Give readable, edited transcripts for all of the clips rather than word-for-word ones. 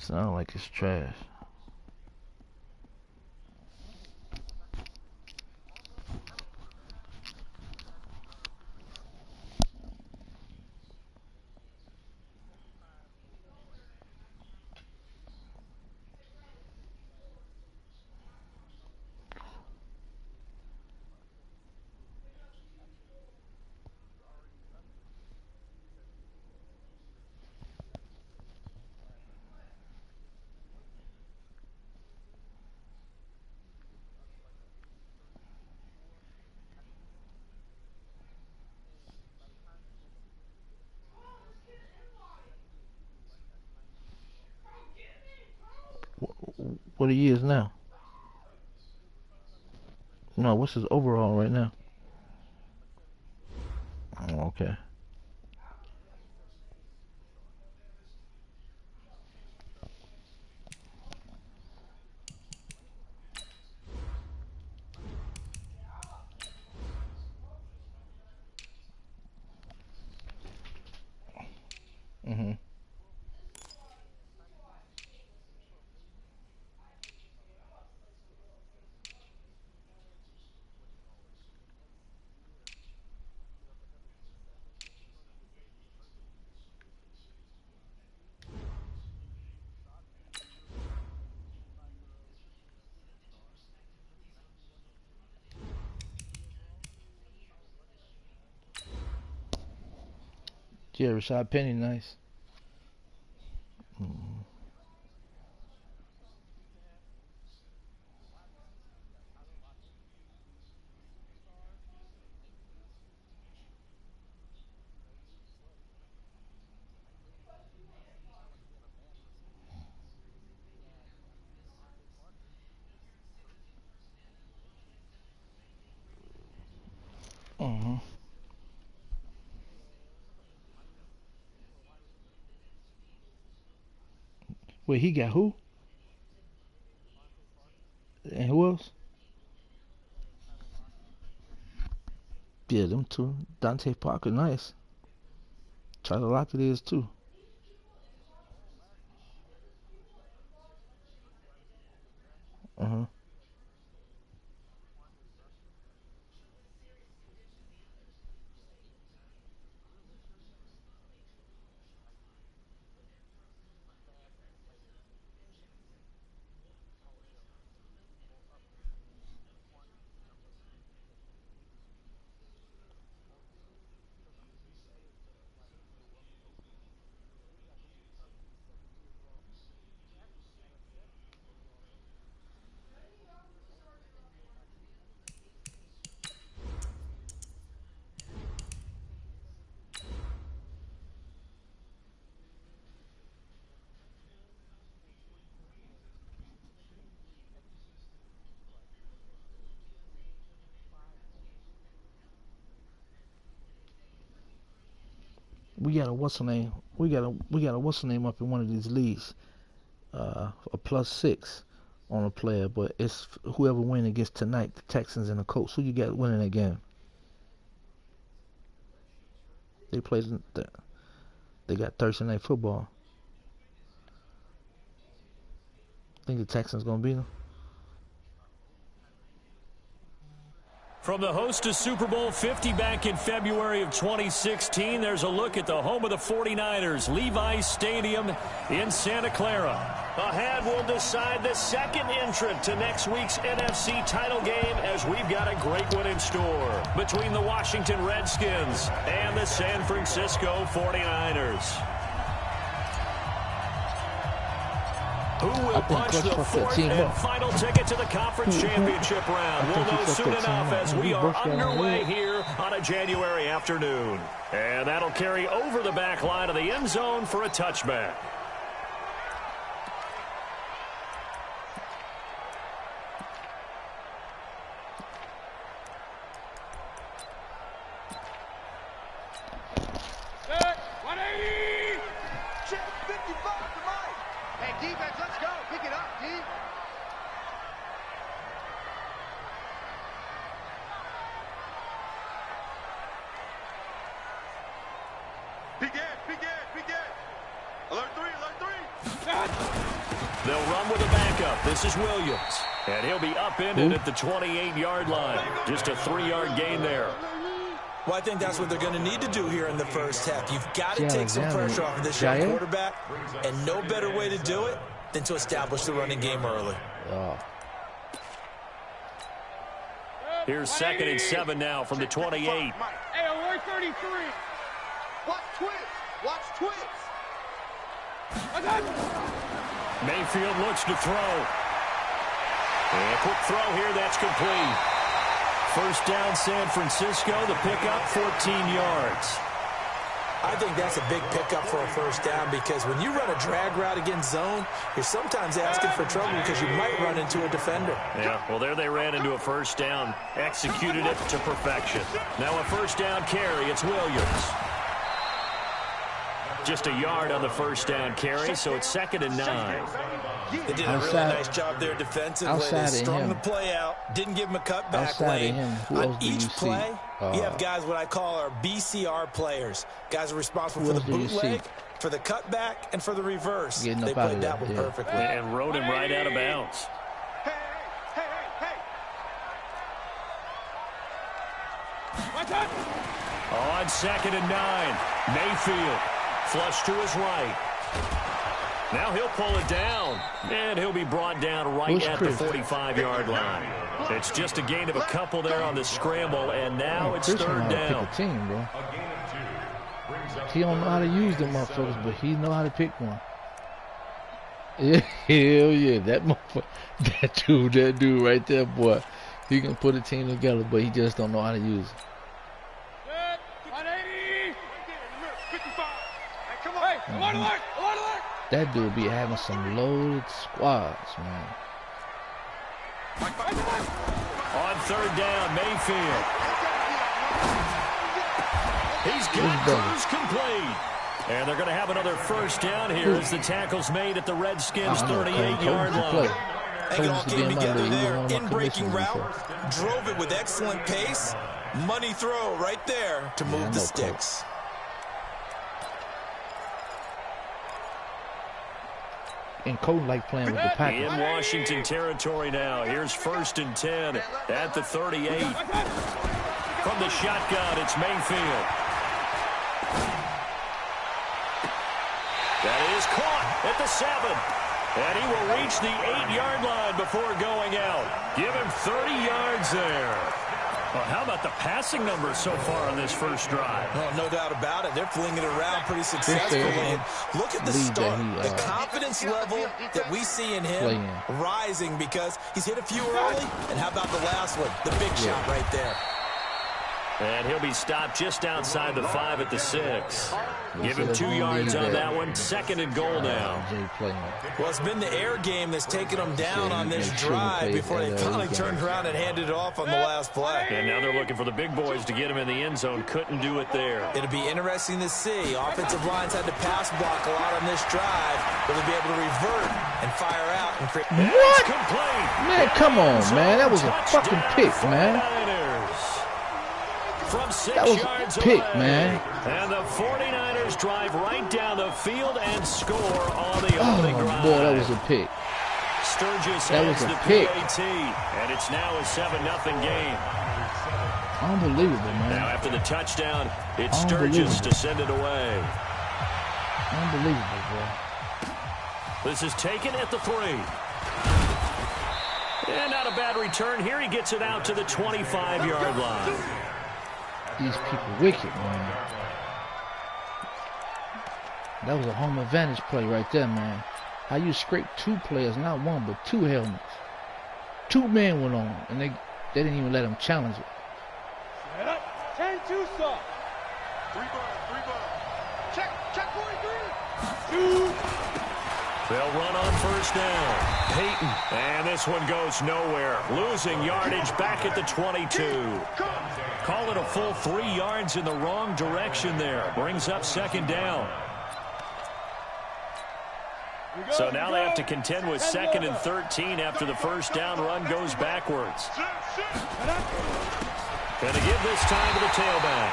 Sound like it's trash. What he is now? No, what's his overall right now? Oh, okay. Mhm. Yeah, Rashad Penny, nice. Mhm. Mhm. Wait, he got who? And who else? Yeah, them two. Dante Parker, nice. Tyler Lockett is too. Uh-huh. We got a what's the name? We got a what's the name up in one of these leagues. A +6 on a player, but it's whoever win against tonight, the Texans and the Colts. Who you got winning that game? They played. They got Thursday night football. Think the Texans gonna beat them? From the host to Super Bowl 50 back in February of 2016, there's a look at the home of the 49ers, Levi's Stadium in Santa Clara. Ahead, we'll decide the second entrant to next week's NFC title game, as we've got a great one in store between the Washington Redskins and the San Francisco 49ers. Who will punch the fourth and final ticket to the conference championship round? We'll know soon enough as we are underway here on a January afternoon. And that'll carry over the back line of the end zone for a touchback. Begin. Alert three. the backup. This is Williams. And he'll be upended at the 28-yard line. Just a 3-yard gain there. Well, I think that's what they're going to need to do here in the first half. You've got to take some pressure off of this young quarterback, and no better way to do it than to establish the running game early. Here's 2nd and 7 now from the 28. Hey, alert 33. Watch twins. Watch twins. Mayfield looks to throw. And a quick throw here, that's complete. First down, San Francisco. The pickup, 14 yards. I think that's a big pickup for a first down because when you run a drag route against zone, you're sometimes asking for trouble because you might run into a defender. Yeah, well, there they ran into a first down. Executed it to perfection. Now a first down carry. It's Williams. Just a yard on the first down carry, so it's 2nd and 9. They did a really nice job there defensively. They strung the play out, didn't give him a cutback lane. On each play, you have guys what I call our BCR players. Guys are responsible for the bootleg, for the cutback, and for the reverse. They played that one perfectly. And rode him right out of bounds. On 2nd and 9, Mayfield flush to his right. Now he'll pull it down, and he'll be brought down right at the 45-yard line. It's just a gain of a couple there on the scramble, and now it's 3rd down. Team, bro. He don't know how to use them motherfuckers, but he know how to pick one. Yeah, hell yeah, that motherfucker, that dude right there, boy. He can put a team together, but he just don't know how to use it. That dude be having some loaded squads, man. On 3rd down, Mayfield. He's got Cruz complete. And they're going to have another first down here as the tackle's made at the Redskins' 38-yard line. They all came together there in breaking route. Drove it with excellent pace. Money throw right there to move the sticks. And Cole like playing with the Packers. In Washington territory now. Here's 1st and 10 at the 38. From the shotgun, it's Mayfield. That is caught at the 7. And he will reach the 8-yard line before going out. Give him 30 yards there. Well, how about the passing numbers so far on this first drive? Well, no doubt about it. They're flinging it around pretty successfully. And look at the start. The confidence level that we see in him rising because he's hit a few early. And how about the last one? The big shot right there. And he'll be stopped just outside the 5 at the 6. Give him 2 yards on that one. 2nd and goal now. Well, it's been the air game that's taken them down on this drive before they finally turned around and handed it off on the last play. And now they're looking for the big boys to get him in the end zone. Couldn't do it there. It'll be interesting to see. Offensive lines had to pass block a lot on this drive. Will they be able to revert and fire out and create? What? Man, come on, man. That was a fucking pick, man. From 6 that was yards a pick, away. man. And the 49ers drive right down the field and score on the opening drive. Boy, that was a pick. Sturgis that was the a pick. PAT, and it's now a 7-0 game. Unbelievable, man. Now after the touchdown, it's Sturgis to send it away. Unbelievable, bro. This is taken at the 3. And not a bad return here. He gets it out to the 25-yard line. These people wicked, man. That was a home advantage play right there, man. How you scrape 2 players, not 1, but 2 helmets. 2 men went on, and they didn't even let him challenge it. 10-2 stop. 3 ball. Check 43. 2. They'll run on first down. Peyton. And this one goes nowhere. Losing yardage back at the 22. Call it a full 3 yards in the wrong direction there. Brings up 2nd down. So now they have to contend with 2nd and 13 after the first down run goes backwards. Going to give this time to the tailback.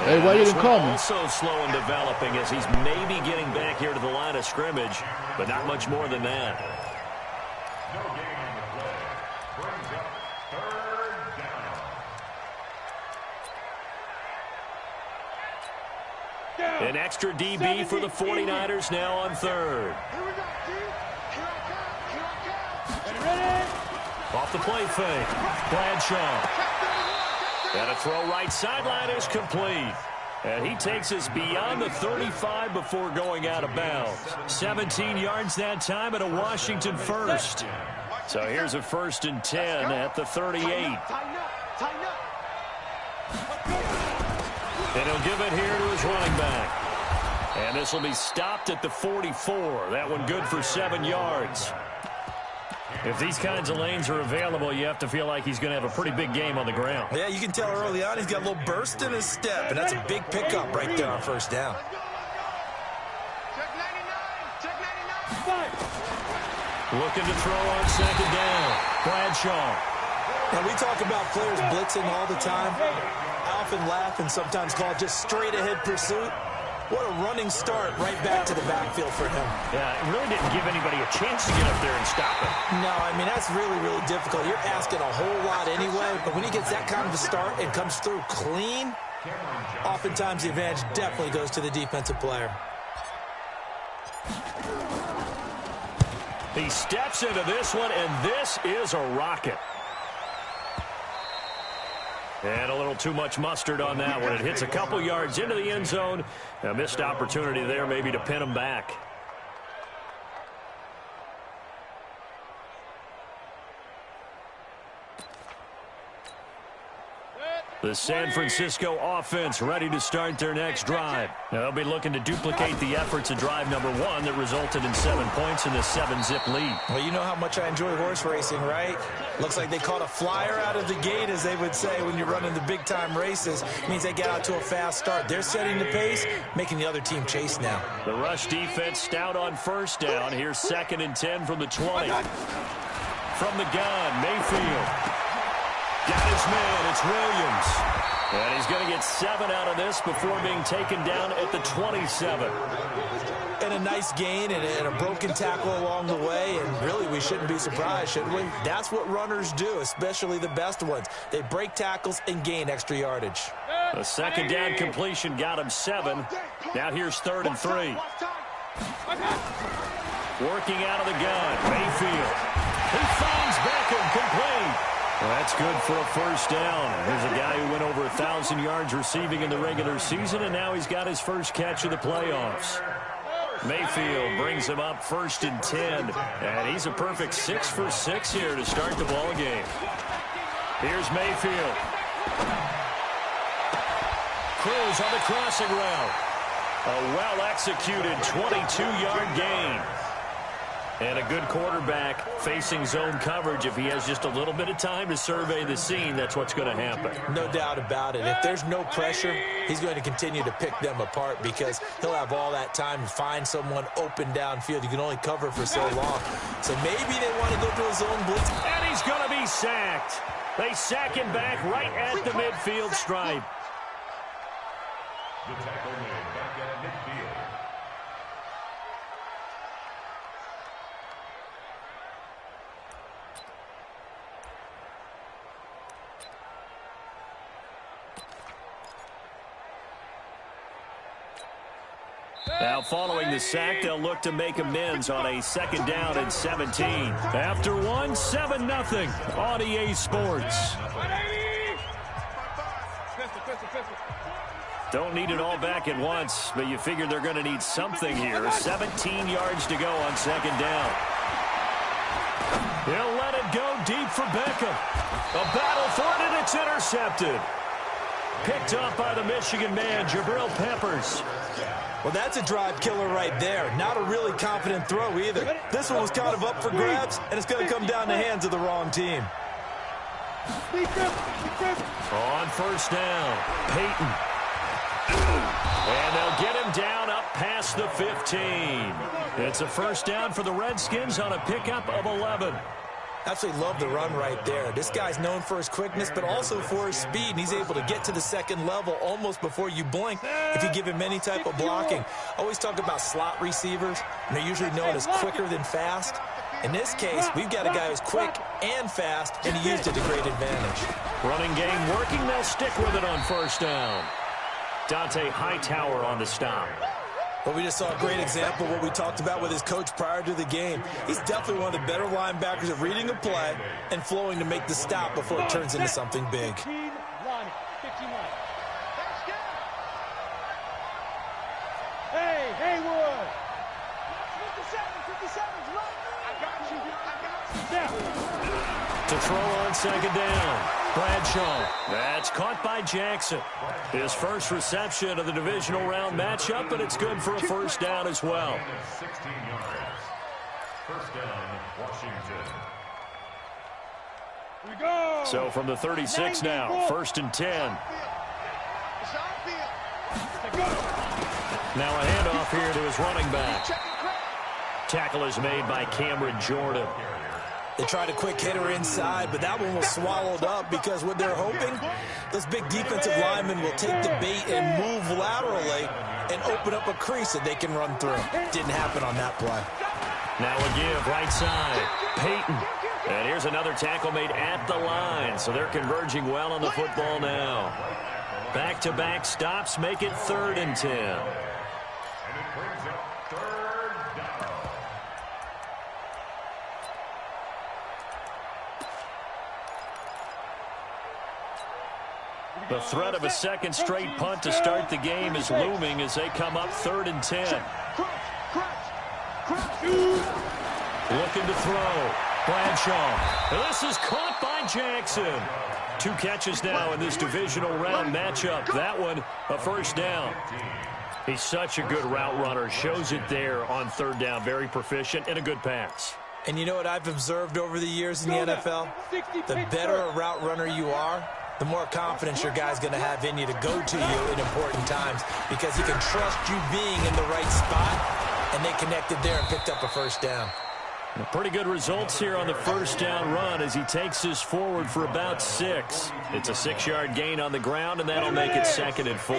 Hey, why you didn't call me? Also slow in developing as he's maybe getting back here to the line of scrimmage, but not much more than that. An extra DB for the 49ers now on third. Off the play fake. Bradshaw. And a throw right sideline is complete. And he takes us beyond the 35 before going out of bounds. 17 yards that time at a Washington first. So here's a 1st and 10 at the 38. And he'll give it here to his running back. And this will be stopped at the 44. That one good for 7 yards. If these kinds of lanes are available, you have to feel like he's going to have a pretty big game on the ground. Yeah, you can tell early on he's got a little burst in his step, and that's a big pickup right there on 1st down. Looking to throw on 2nd down. Bradshaw. And we talk about players blitzing all the time. I often laugh and sometimes call it just straight-ahead pursuit. What a running start right back to the backfield for him. Yeah, it really didn't give anybody a chance to get up there and stop him. No, I mean, that's really, really difficult. You're asking a whole lot anyway, but when he gets that kind of a start and comes through clean, oftentimes the advantage definitely goes to the defensive player. He steps into this one, and this is a rocket. And a little too much mustard on that one. It hits a couple yards into the end zone. A missed opportunity there maybe to pin him back. The San Francisco offense ready to start their next drive. Now, they'll be looking to duplicate the efforts of drive number 1 that resulted in 7 points in the 7-zip lead. Well, you know how much I enjoy horse racing, right? Looks like they caught a flyer out of the gate, as they would say, when you're running the big-time races. It means they get out to a fast start. They're setting the pace, making the other team chase now. The rush defense stout on 1st down. Here's 2nd and 10 from the 20. From the gun, Mayfield. Got his man, it's Williams. And he's going to get 7 out of this before being taken down at the 27. And a nice gain and a broken tackle along the way. And really, we shouldn't be surprised, shouldn't we? That's what runners do, especially the best ones. They break tackles and gain extra yardage. A 2nd down completion got him 7. Now here's 3rd and 3. Working out of the gun, Mayfield. He finds Beckham complete. Well, that's good for a 1st down. Here's a guy who went over 1,000 yards receiving in the regular season, and now he's got his first catch of the playoffs. Mayfield brings him up 1st and 10, and he's a perfect 6 for 6 here to start the ball game. Here's Mayfield. Cruz on the crossing route. A well-executed 22-yard gain. And a good quarterback facing zone coverage. If he has just a little bit of time to survey the scene, that's what's going to happen. No doubt about it. If there's no pressure, he's going to continue to pick them apart because he'll have all that time to find someone open downfield. You can only cover for so long. So maybe they want to go to a zone blitz. And he's going to be sacked. They sack him back right at the midfield stripe. The tackle made back at midfield. Now, following the sack, they'll look to make amends on a 2nd down and 17. After 7-0 on EA Sports. Don't need it all back at once, but you figure they're going to need something here. 17 yards to go on 2nd down. He'll let it go deep for Beckham. A battle for it, and it's intercepted. Picked up by the Michigan man, Jabril Peppers. Well, that's a drive killer right there. Not a really confident throw either. This one was kind of up for grabs, and it's going to come down the hands of the wrong team. On 1st down, Peyton. And they'll get him down up past the 15. It's a 1st down for the Redskins on a pickup of 11. Absolutely love the run right there. This guy's known for his quickness, but also for his speed. And he's able to get to the 2nd level almost before you blink if you give him any type of blocking. I always talk about slot receivers, and they're usually known as quicker than fast. In this case, we've got a guy who's quick and fast, and he used it to great advantage. Running game working. They'll stick with it on first down. Dante Hightower on the stop. Well, we just saw a great example of what we talked about with his coach prior to the game. He's definitely one of the better linebackers at reading a play and flowing to make the stop before it turns into something big. Hey, Haywood. 57's right. I got you. Now. To throw on second down. Bradshaw. That's caught by Jackson. His first reception of the divisional round matchup, but it's good for a first down as well. 16 yards. First down, Washington. Here we go. So from the 36 now, first and 10. Now a handoff here to his running back. Tackle is made by Cameron Jordan. They tried a quick hitter inside, but that one was swallowed up because what they're hoping, those big defensive linemen will take the bait and move laterally and open up a crease that they can run through. Didn't happen on that play. Now a give right side. Peyton. And here's another tackle made at the line, so they're converging well on the football now. Back-to-back stops make it 3rd and 10. And it brings up 3rd down. The threat of a second straight punt to start the game is looming as they come up 3rd and 10. Looking to throw. Bradshaw. This is caught by Jackson. 2 catches now in this divisional round matchup. That one, a first down. He's such a good route runner. Shows it there on 3rd down. Very proficient and a good pass. And you know what I've observed over the years in the NFL? The better a route runner you are, the more confidence your guy's going to have in you to go to you in important times because he can trust you being in the right spot, and they connected there and picked up a first down. Pretty good results here on the first down run as he takes this forward for about 6. It's a 6-yard gain on the ground, and that'll make it 2nd and 4.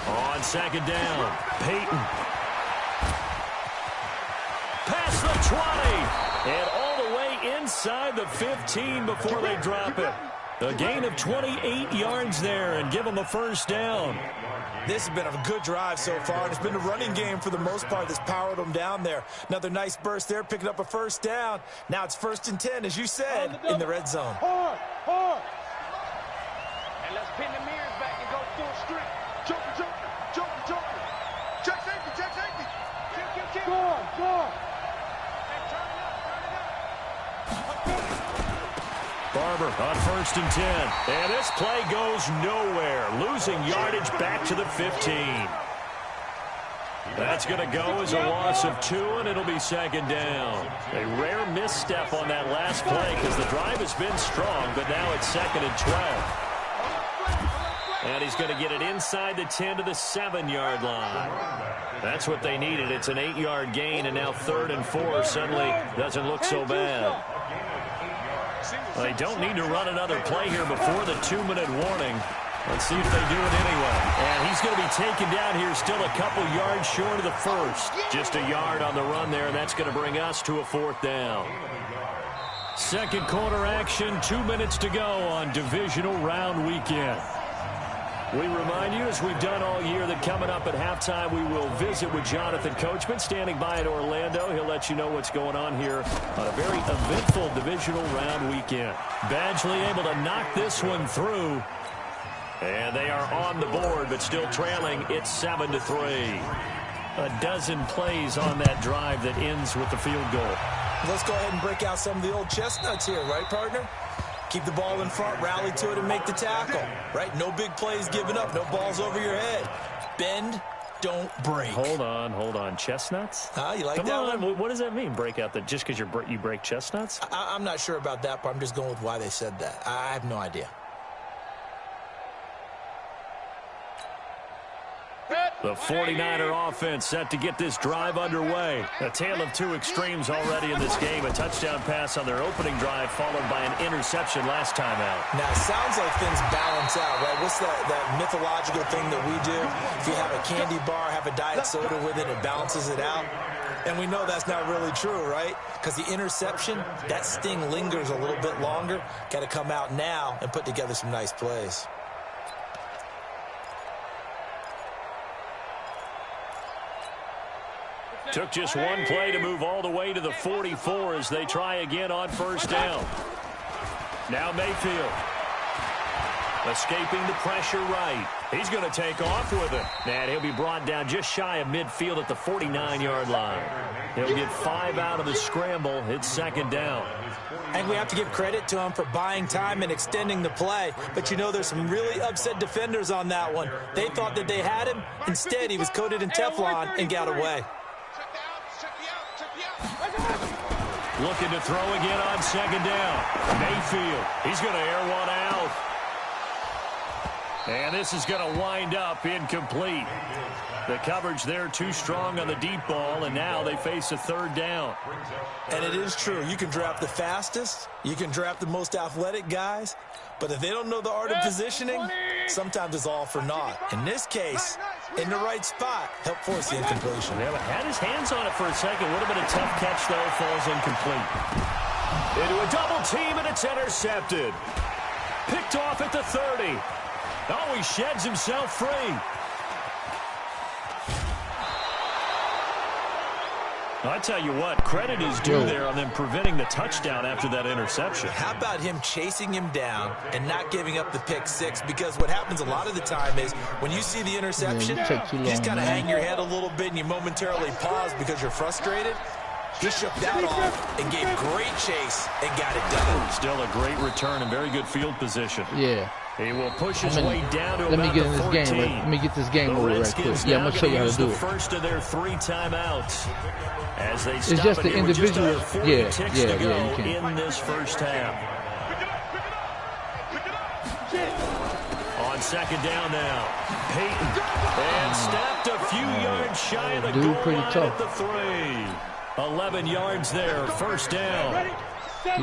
On second down, Peyton. Past the 20, and all the way inside the 15 before they drop it. A gain of 28 yards there and give them a first down. This has been a good drive so far. It's been the running game for the most part that's powered them down there. Another nice burst there, picking up a first down. Now it's 1st and 10, as you said, in the red zone. Hard. And let's pin the mirrors back and go full strength. Joker. Check safety. Go on. Barber on 1st and 10. And this play goes nowhere. Losing yardage back to the 15. That's going to go as a loss of 2, and it'll be 2nd down. A rare misstep on that last play because the drive has been strong, but now it's 2nd and 12. And he's going to get it inside the 10 to the 7-yard line. That's what they needed. It's an 8-yard gain, and now 3rd and 4 suddenly doesn't look so bad. Well, they don't need to run another play here before the 2-minute warning. Let's see if they do it anyway. And he's going to be taken down here still a couple yards short of the first. Just a yard on the run there, and that's going to bring us to a 4th down. Second quarter action, 2 minutes to go on divisional round weekend. We remind you, as we've done all year, that coming up at halftime, we will visit with Jonathan Coachman, standing by in Orlando. He'll let you know what's going on here on a very eventful divisional round weekend. Badgley able to knock this one through. And they are on the board, but still trailing. It's 7-3. A dozen plays on that drive that ends with the field goal. Let's go ahead and break out some of the old chestnuts here, right, partner? Keep the ball in front, rally to it, and make the tackle, right? No big plays given up, no balls over your head. Bend, don't break. Hold on. Chestnuts? You like Come that on. one? What does that mean, break out? Just because you break chestnuts? I'm not sure about that, but I'm just going with why they said that. I have no idea. The 49er offense set to get this drive underway. A tale of two extremes already in this game. A touchdown pass on their opening drive followed by an interception last time out. Now, it sounds like things balance out, right? What's that mythological thing that we do? If you have a candy bar, have a diet soda with it, it balances it out. And we know that's not really true, right? Because the interception, that sting lingers a little bit longer. Got to come out now and put together some nice plays. Took just one play to move all the way to the 44 as they try again on first down. Now Mayfield. Escaping the pressure right. He's going to take off with it. And he'll be brought down just shy of midfield at the 49-yard line. He'll get 5 out of the scramble. It's second down. And we have to give credit to him for buying time and extending the play. But, you know, there's some really upset defenders on that one. They thought that they had him. Instead, he was coated in Teflon and got away. Looking to throw again on second down. Mayfield. He's going to air one out. And this is going to wind up incomplete. The coverage there too strong on the deep ball, and now they face a third down. And it is true. You can draft the fastest. You can draft the most athletic guys. But if they don't know the art of positioning, sometimes it's all for naught. In this case, in the right spot, help force the incompletion. Yeah, had his hands on it for a second. Would have been a tough catch, though. Falls incomplete. Into a double team, and it's intercepted. Picked off at the 30. Oh, he sheds himself free. I tell you what, credit is due there on them preventing the touchdown after that interception. How about him chasing him down and not giving up the pick six? Because what happens a lot of the time is when you see the interception, you just kind of hang your head a little bit and you momentarily pause because you're frustrated. He shook that off and gave great chase and got it done. Still a great return and very good field position. Yeah. He will push his way down to let me about get in the this 14. game. Let me get this game over right quick. Yeah, I'm going to show you how to do it. First of their 3 timeouts as they it's just the individual. Yeah, you can. In this first half. On second down now. Peyton. And snapped a few yards shy of the goal line at the 3. 11 yards there. First down.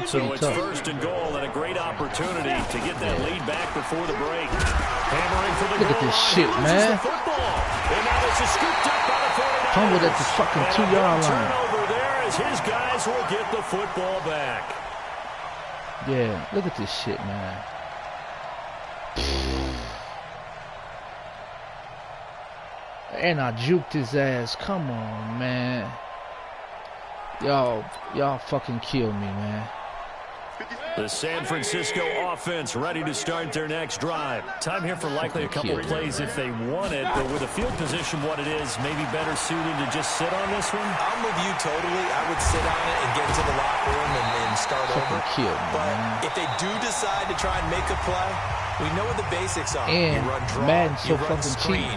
So it's first and goal and a great opportunity to get that lead back before the break. Hammering for the Look at this shit, man. And now this is scooped up by the 49ers. Fumbled at the fucking 2-yard line. Turnover there as his guys will get the football back. Yeah, look at this shit, man. And I juked his ass. Come on, man. Y'all fucking kill me, man. The San Francisco offense ready to start their next drive. Time here for likely a couple plays if they want it, but with a field position what it is, maybe better suited to just sit on this one? I'm with you totally. I would sit on it and get into the locker room and start over. But if they do decide to try and make a play, we know what the basics are. And you run draw, Madden's so fucking cheap.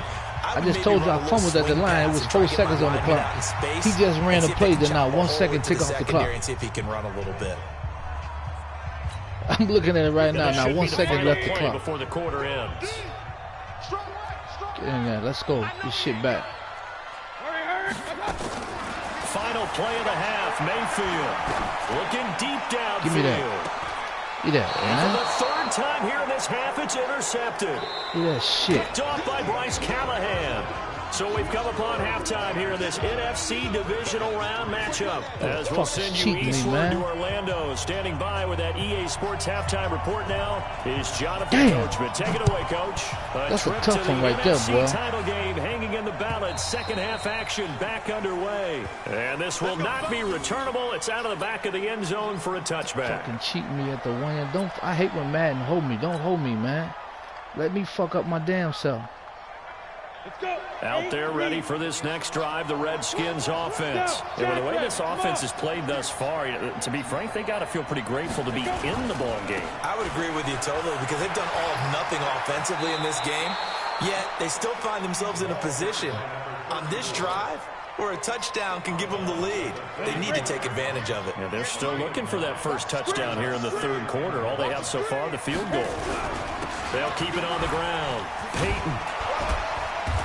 I just told you I fumbled at the line. It was 4 seconds on the clock. He just ran a play, then now 1 second tick off the clock. See if he can run a little bit. I'm looking at it right now. Now 1 second left the clock. Before the quarter ends. Get in there. Let's go. This shit back. Final play of the half. Mayfield looking deep downfield. Give me that. Get that, man. For the 3rd time here in this half, it's intercepted. Get that shit. Picked off by Bryce Callahan. So we've come upon halftime here in this NFC divisional round matchup. As we'll send you eastward to Orlando. Standing by with that EA Sports halftime report now is Jonathan Coachman. Take it away, Coach. That's a tough one right there, boy. Title game hanging in the balance. Second half action back underway. And this will not be returnable. It's out of the back of the end zone for a touchback. Fucking cheat me at the 1 end. I hate when Madden hold me. Don't hold me, man. Let me fuck up my damn self. Out there ready for this next drive, the Redskins offense. And with the way this offense has played thus far, to be frank, they got to feel pretty grateful to be in the ball game. I would agree with you totally because they've done all of nothing offensively in this game, yet they still find themselves in a position on this drive where a touchdown can give them the lead. They need to take advantage of it. Yeah, they're still looking for that first touchdown here in the 3rd quarter. All they have so far, the field goal. They'll keep it on the ground. Peyton.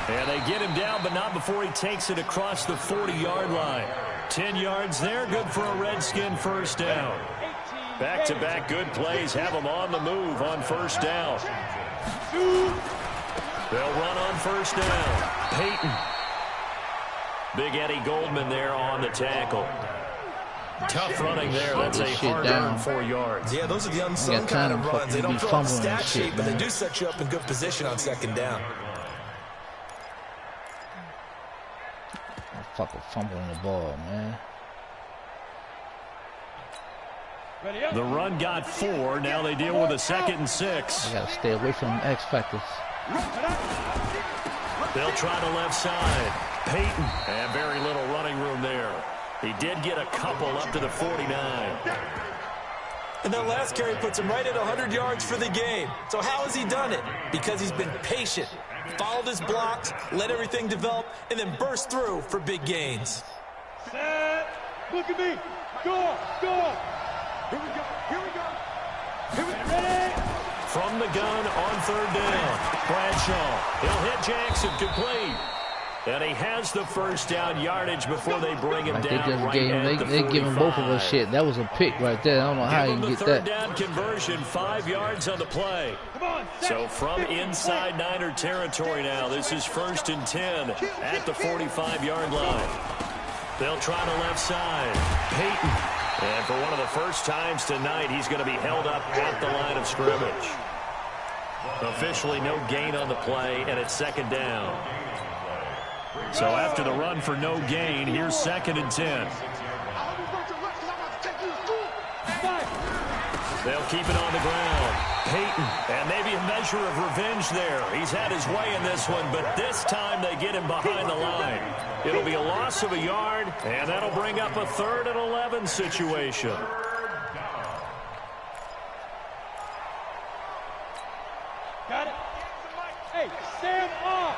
And And they get him down, but not before he takes it across the 40-yard line. 10 yards there, good for a Redskin first down. Back-to-back good plays have them on the move on first down. They'll run on first down. Peyton. Big Eddie Goldman there on the tackle. Tough running there. That's a hard-earned 4 yards. Yeah, those are the unsung kind of runs. They don't fill out the stat sheet, but they do set you up in good position on second down. Fucking fumbling the ball, man. The run got 4. Now they deal with a 2nd and 6. You gotta stay away from X factors. They'll try the left side. Peyton. And very little running room there. He did get a couple up to the 49. And that last carry puts him right at 100 yards for the game. So how has he done it? Because he's been patient, followed his blocks, let everything develop, and then burst through for big gains. Set. Look at me. Go. Here we go. Here we go. Here we go. Ready? From the gun on third down. Bradshaw. He'll hit Jackson complete. And he has the first down yardage before they bring him down right at the 45. They giving both of us shit. That was a pick right there. I don't know how you get that. Third down conversion, 5 yards on the play. So from inside Niner territory now, this is 1st and 10 at the 45-yard line. They'll try the left side. Peyton. And for one of the first times tonight, he's going to be held up at the line of scrimmage. Officially no gain on the play, and it's 2nd down. So after the run for no gain, here's 2nd and 10. They'll keep it on the ground. Peyton, and maybe a measure of revenge there. He's had his way in this one, but this time they get him behind the line. It'll be a loss of a yard, and that'll bring up a 3rd and 11 situation. Got it. Hey, stand off.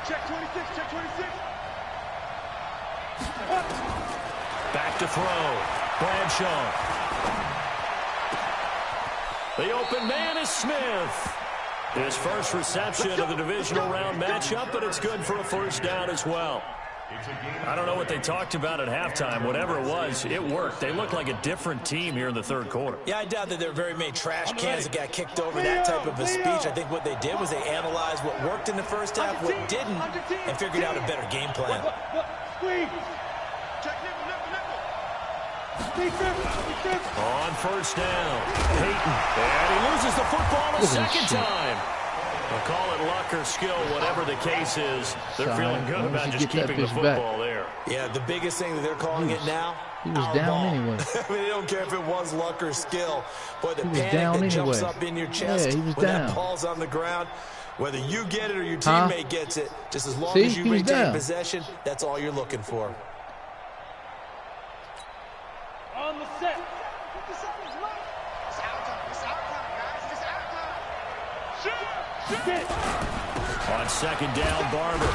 Check 26, check 26. Back to throw. Bradshaw. The open man is Smith. His first reception of the divisional round matchup, but it's good for a first down as well. I don't know what they talked about at halftime. Whatever it was, it worked. They look like a different team here in the 3rd quarter. Yeah, I doubt that there are very many trash cans that got kicked over that type of a speech. I think what they did was they analyzed what worked in the first half, what didn't, and figured out a better game plan. On first down, Peyton, and he loses the football a 2nd time. They'll call it luck or skill, whatever the case is. They're feeling good about just keeping the football there. Yeah, the biggest thing that they're calling it now, he was down anyway. I mean, they don't care if it was luck or skill. Boy, the panic that jumps up in your chest when that ball's on the ground, whether you get it or your teammate gets it, just as long as you maintain possession, that's all you're looking for. On the set. On 2nd down, Barber.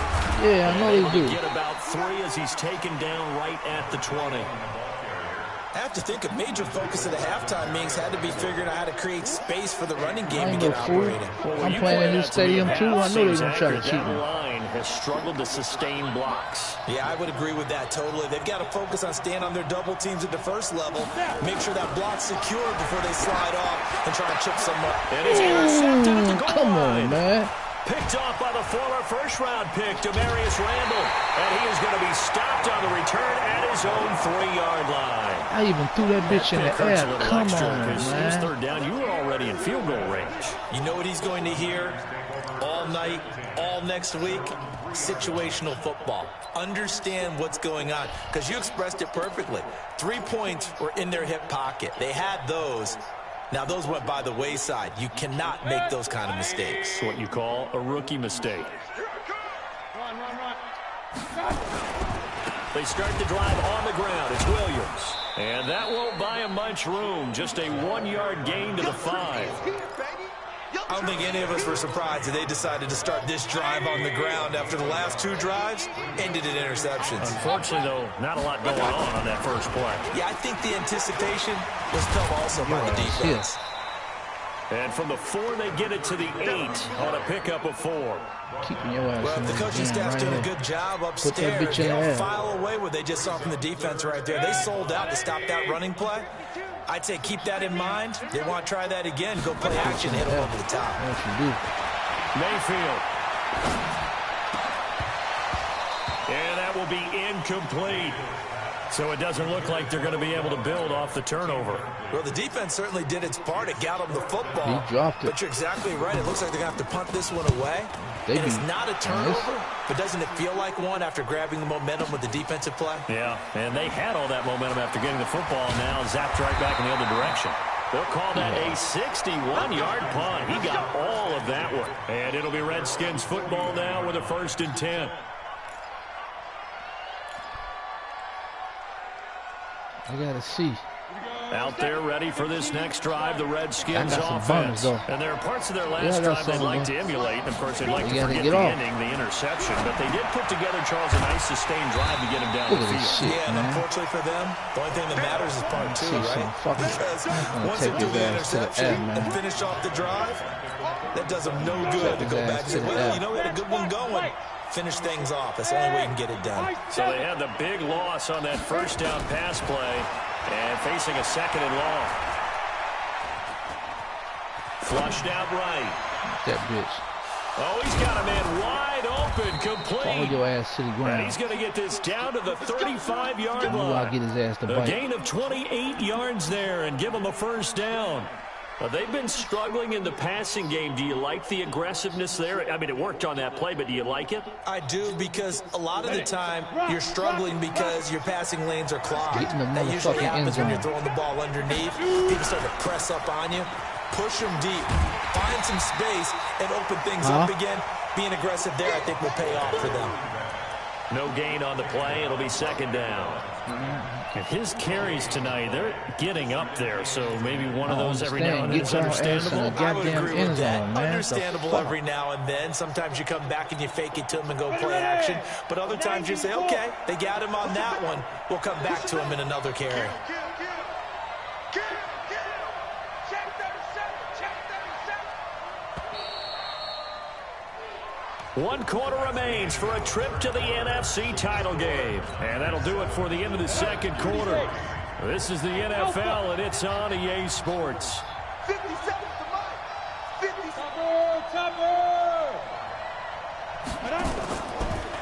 Yeah, I know they do. Get about 3 as he's taken down right at the 20. I have to think a major focus of the halftime meetings had to be figuring out how to create space for the running game to get operating. I'm playing in a new stadium too. I know they're going to try to cheat me. Line has struggled to sustain blocks. Yeah, I would agree with that totally. They've got to focus on staying on their double teams at the first level, make sure that block's secure before they slide off and try to chip some up. And it's intercepted at the goal come line. on, man. Picked off by the former first-round pick, Demarius Randall. And he is going to be stopped on the return at his own 3-yard line. I even threw that bitch in the air. Come on, man. His 3rd down, you were already in field goal range. You know what he's going to hear all night, all next week? Situational football. Understand what's going on, because you expressed it perfectly. 3 points were in their hip pocket. They had those. Now, those went by the wayside. You cannot make those kind of mistakes. It's what you call a rookie mistake. Run. They start the drive on the ground. It's Williams. And that won't buy him much room. Just a 1-yard gain to the 5. I don't think any of us were surprised that they decided to start this drive on the ground after the last 2 drives ended in interceptions. Unfortunately, though, not a lot going on that first play. Yeah, I think the anticipation was felt also by the defense. And from the 4, they get it to the 8 on a pickup of 4. Keeping your ass well, in the coaching staff's doing a good job upstairs. They don't file away what they just saw from the defense right there. They sold out to stop that running play. I'd say keep that in mind. They want to try that again. Go play action, hit them over the top. Mayfield. And that will be incomplete. So it doesn't look like they're going to be able to build off the turnover. Well, the defense certainly did its part. It got them the football. He dropped it. But you're exactly right. It looks like they're going to have to punt this one away. And it's not a turnover, but doesn't it feel like one after grabbing the momentum with the defensive play? Yeah, and they had all that momentum after getting the football, and now zapped right back in the other direction. They'll call that a 61-yard punt. He got all of that one. And it'll be Redskins football now with a 1st and 10. I gotta see. Out there ready for this next drive, the Redskins offense. And there are parts of their last drive they'd like to emulate. And of course, they'd like to forget the ending, the interception. But they did put together, Charles, a nice sustained drive to get him down the field. Yeah, and unfortunately for them, the only thing that matters is part 2, right? Because once they do the interception and finish off the drive, that does them no good to go back and say, well, you know, we had a good one going. Finish things off. That's the only way you can get it done. So they had the big loss on that 1st down pass play and facing a 2nd and long. Flushed out right. That bitch. Oh, he's got a man wide open, complete. Follow your ass to the ground. And he's going to get this down to the 35-yard line. I'll get his ass to bite. A gain of 28 yards there and give him a 1st down. They've been struggling in the passing game. Do you like the aggressiveness there? I mean, it worked on that play, but do you like it? I do, because a lot of the time you're struggling because your passing lanes are clogged. That usually happens when you're throwing the ball underneath. People start to press up on you. Push them deep. Find some space and open things up again. Being aggressive there, I think, will pay off for them. No gain on the play. It'll be 2nd down. And his carries tonight, they're getting up there, so maybe one of those every now and then is understandable. I would agree with that. Understandable every now and then. Sometimes you come back and you fake it to him and go play action. But other times you say, okay, they got him on that one. We'll come back to him in another carry. One quarter remains for a trip to the NFC title game. And that'll do it for the end of the 2nd quarter. This is the NFL, and it's on EA Sports. 57 to Mike. 57.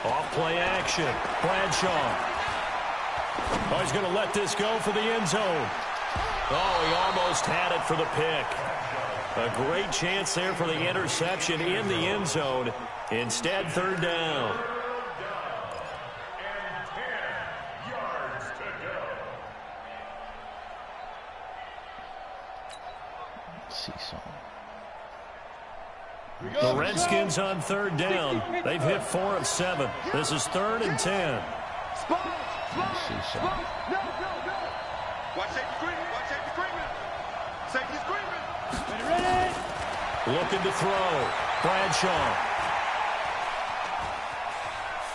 Off-play action. Bradshaw. Oh, he's going to let this go for the end zone. Oh, he almost had it for the pick. A great chance there for the interception in the end zone. Instead, 3rd down. And 10 yards to go. The Redskins on 3rd down. They've hit 4 of 7. This is 3rd and 10. Watch safety screaming. Watch safety screaming. Safety screaming. Ready? Looking to throw. Bradshaw.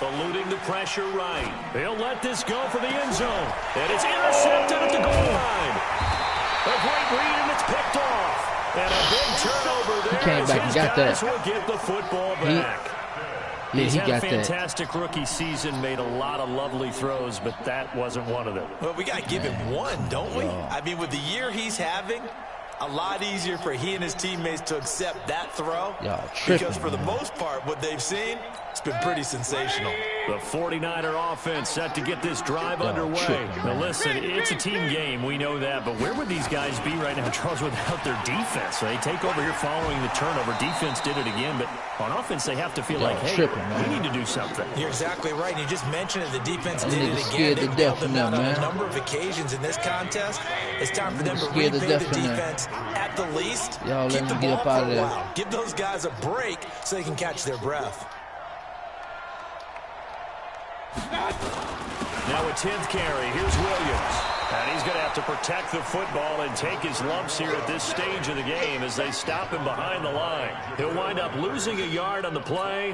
Eluding the pressure right. They'll let this go for the end zone. And it's intercepted at the goal line. A great read, and it's picked off. And a big turnover there. He came back and got that. Will get the football back. He's had a fantastic rookie season, made a lot of lovely throws, but that wasn't one of them. Well, we got to give him one, don't we? I mean, with the year he's having, a lot easier for he and his teammates to accept that throw. Because for the most part, what they've seen, it's been pretty sensational. The 49er offense set to get this drive underway. Now listen, it's a team game, we know that, but where would these guys be right now, Charles, without their defense? They take over here following the turnover. Defense did it again, but on offense they have to feel like, hey, we need to do something. You're exactly right. You just mentioned it. The defense did it again. They bailed them out on a number of occasions in this contest. It's time for them to repay the defense at the least. Keep the ball for a while. Give those guys a break so they can catch their breath. Now a 10th carry. Here's Williams. And he's going to have to protect the football and take his lumps here at this stage of the game as they stop him behind the line. He'll wind up losing a yard on the play,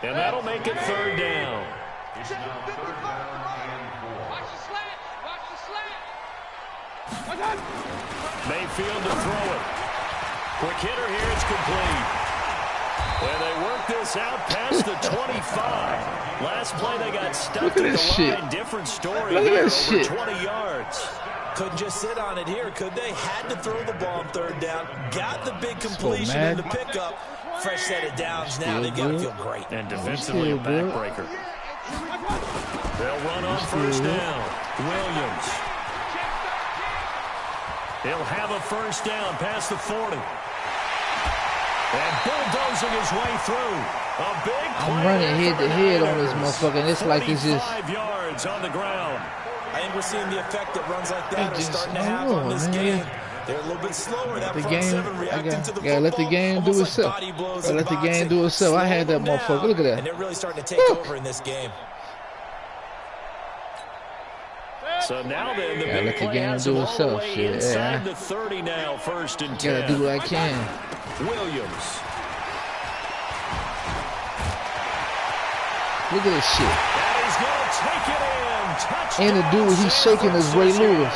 and that'll make it 3rd down. It's now 3rd down and 4. Watch the slant. Watch the slant. Mayfield to throw it. Quick hitter here, it's complete. And they work this out past the 25. Last play they got stuck in the line. Different story here, over 20 yards. Couldn't just sit on it here, could they? Had to throw the ball on third down. Got the big completion in the pickup. Fresh set of downs now. They've got to feel great. And defensively a backbreaker. They'll run on first down. Williams. He'll have a first down past the 40. And bulldozing his way through. A big play. I'm running head to head on this motherfucker, and it's like it's just 5 yards on the ground. I think we're seeing the effect that runs like that are starting to have on this game. They're a little bit slower. That front seven reacting to the football. Let the game do itself. Let the game do itself. I had that motherfucker. Look at that. And they're really starting to take over in this game. So now then, the big let the play game has do all the itself. way inside the 30 now, 1st and 10. Gotta do what I can. Williams. Look at this shit. And he's going to take it in. Touchdown. And the dude, he's shaking his Ray Lewis.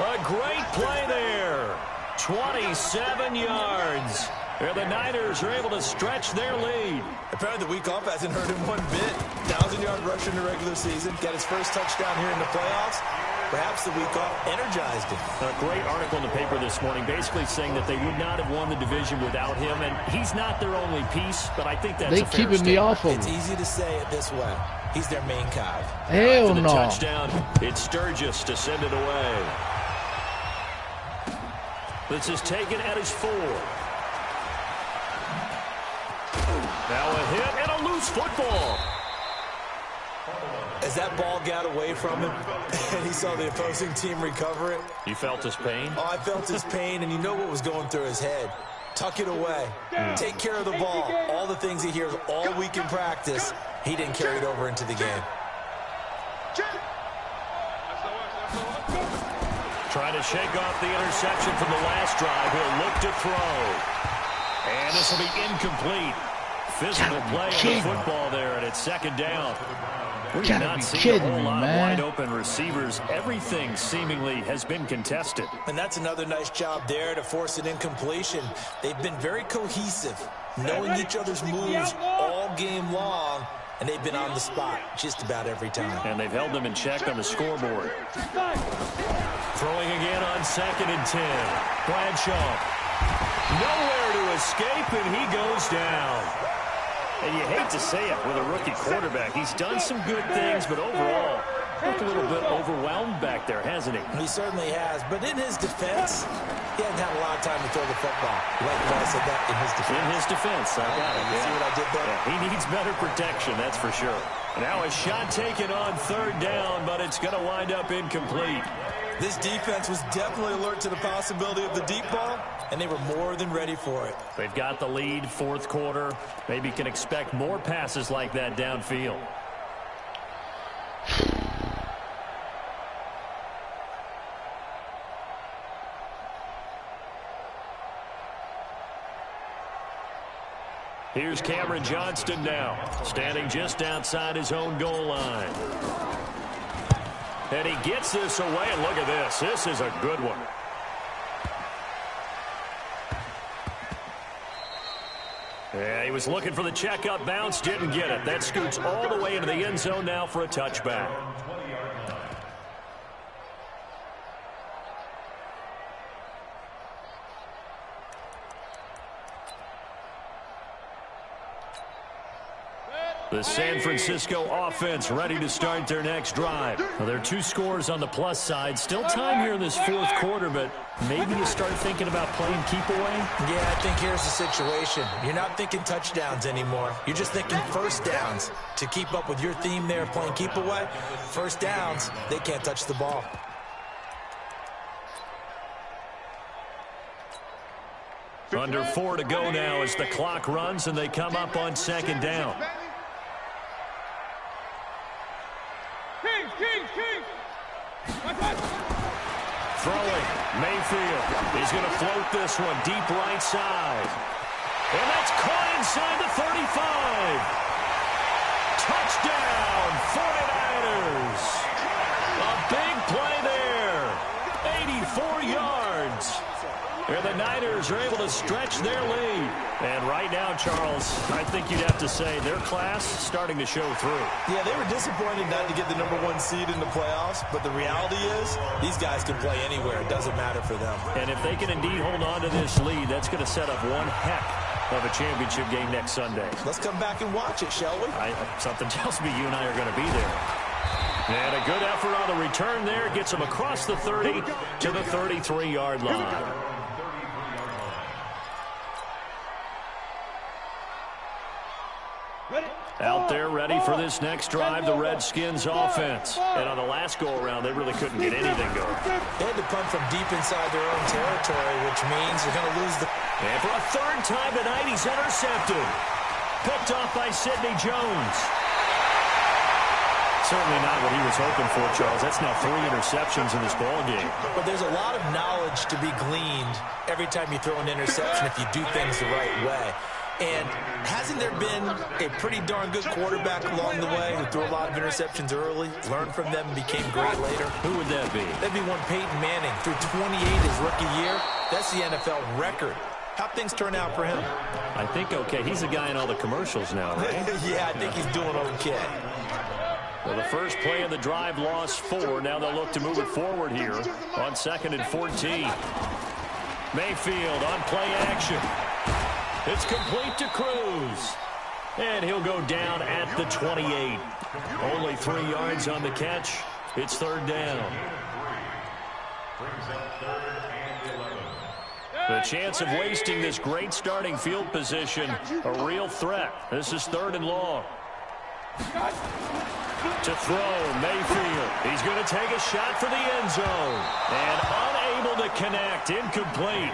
A great play there. 27 yards. And the Niners are able to stretch their lead. Apparently the week off hasn't hurt him one bit. 1,000-yard rush in the regular season. Got his first touchdown here in the playoffs. Perhaps the week off energized him. A great article in the paper this morning basically saying that they would not have won the division without him. And he's not their only piece, but I think that's a fair keeping me off of him. It's easy to say it this way. He's their main cog. Hell no. Touchdown. It's Sturgis to send it away. This is taken at his 4. Now a hit and a loose football. As that ball got away from him and he saw the opposing team recover it. You felt his pain? Oh, I felt his pain, and you know what was going through his head. Tuck it away. Take care of the ball. All the things he hears all week in practice, he didn't carry it over into the game. Trying to shake off the interception from the last drive. He'll look to throw. And this will be incomplete. Physical play of the football there, and it's 2nd down. We do not see a whole lot of wide-open receivers. Everything seemingly has been contested. And that's another nice job there to force an incompletion. They've been very cohesive, knowing each other's moves all game long, and they've been on the spot just about every time. And they've held them in check on the scoreboard. Throwing again on 2nd and 10. Bradshaw. Nowhere to escape, and he goes down. And you hate to say it with a rookie quarterback. He's done some good things, but overall, looked a little bit overwhelmed back there, hasn't he? He certainly has. But in his defense, he hasn't had a lot of time to throw the football. You like when I said that? In his defense. In his defense, I got it. You see what I did there? Yeah, he needs better protection, that's for sure. Now a shot taken on 3rd down, but it's going to wind up incomplete. This defense was definitely alert to the possibility of the deep ball, and they were more than ready for it. They've got the lead, 4th quarter. Maybe can expect more passes like that downfield. Here's Cameron Johnston now, standing just outside his own goal line. And he gets this away, and look at this. This is a good one. Yeah, he was looking for the checkup bounce, didn't get it. That scoots all the way into the end zone now for a touchback. The San Francisco offense ready to start their next drive. Well, there are 2 scores on the plus side. Still time here in this 4th quarter, but maybe you start thinking about playing keep away? Yeah, I think here's the situation. You're not thinking touchdowns anymore. You're just thinking first downs. To keep up with your theme there, playing keep away, first downs, they can't touch the ball. Under 4 to go now as the clock runs and they come up on 2nd down. Throwing, Mayfield. He's going to float this one deep right side. And that's caught inside the 35. Touchdown, 49ers. A big play there. 84 yards. And the Niners Tigers are able to stretch their lead. And right now, Charles, I think you'd have to say their class starting to show through. Yeah, they were disappointed not to get the #1 seed in the playoffs, but the reality is these guys can play anywhere. It doesn't matter for them. And if they can indeed hold on to this lead, that's going to set up one heck of a championship game next Sunday. Let's come back and watch it, shall we? Something tells me you and I are going to be there. And a good effort on the return there gets them across the 30 to the 33-yard line. Out there ready for this next drive, the Redskins offense. And on the last go-around, they really couldn't get anything going. They had to punt from deep inside their own territory, which means they're going to lose the... And for a third time tonight, he's intercepted. Picked off by Sidney Jones. Certainly not what he was hoping for, Charles. That's now 3 interceptions in this ballgame. But there's a lot of knowledge to be gleaned every time you throw an interception if you do things the right way. And hasn't there been a pretty darn good quarterback along the way who threw a lot of interceptions early, learned from them, and became great later? Who would that be? That'd be one Peyton Manning. Threw 28 his rookie year. That's the NFL record. How'd things turn out for him? I think okay. He's a guy in all the commercials now, right? Yeah, I think he's doing okay. Well, the first play of the drive lost 4. Now they'll look to move it forward here on 2nd and 14. Mayfield on play action. It's complete to Cruz. And he'll go down at the 28. Only 3 yards on the catch. It's 3rd down. The chance of wasting this great starting field position, a real threat. This is 3rd and long. To throw, Mayfield. He's going to take a shot for the end zone. And unable to connect, incomplete.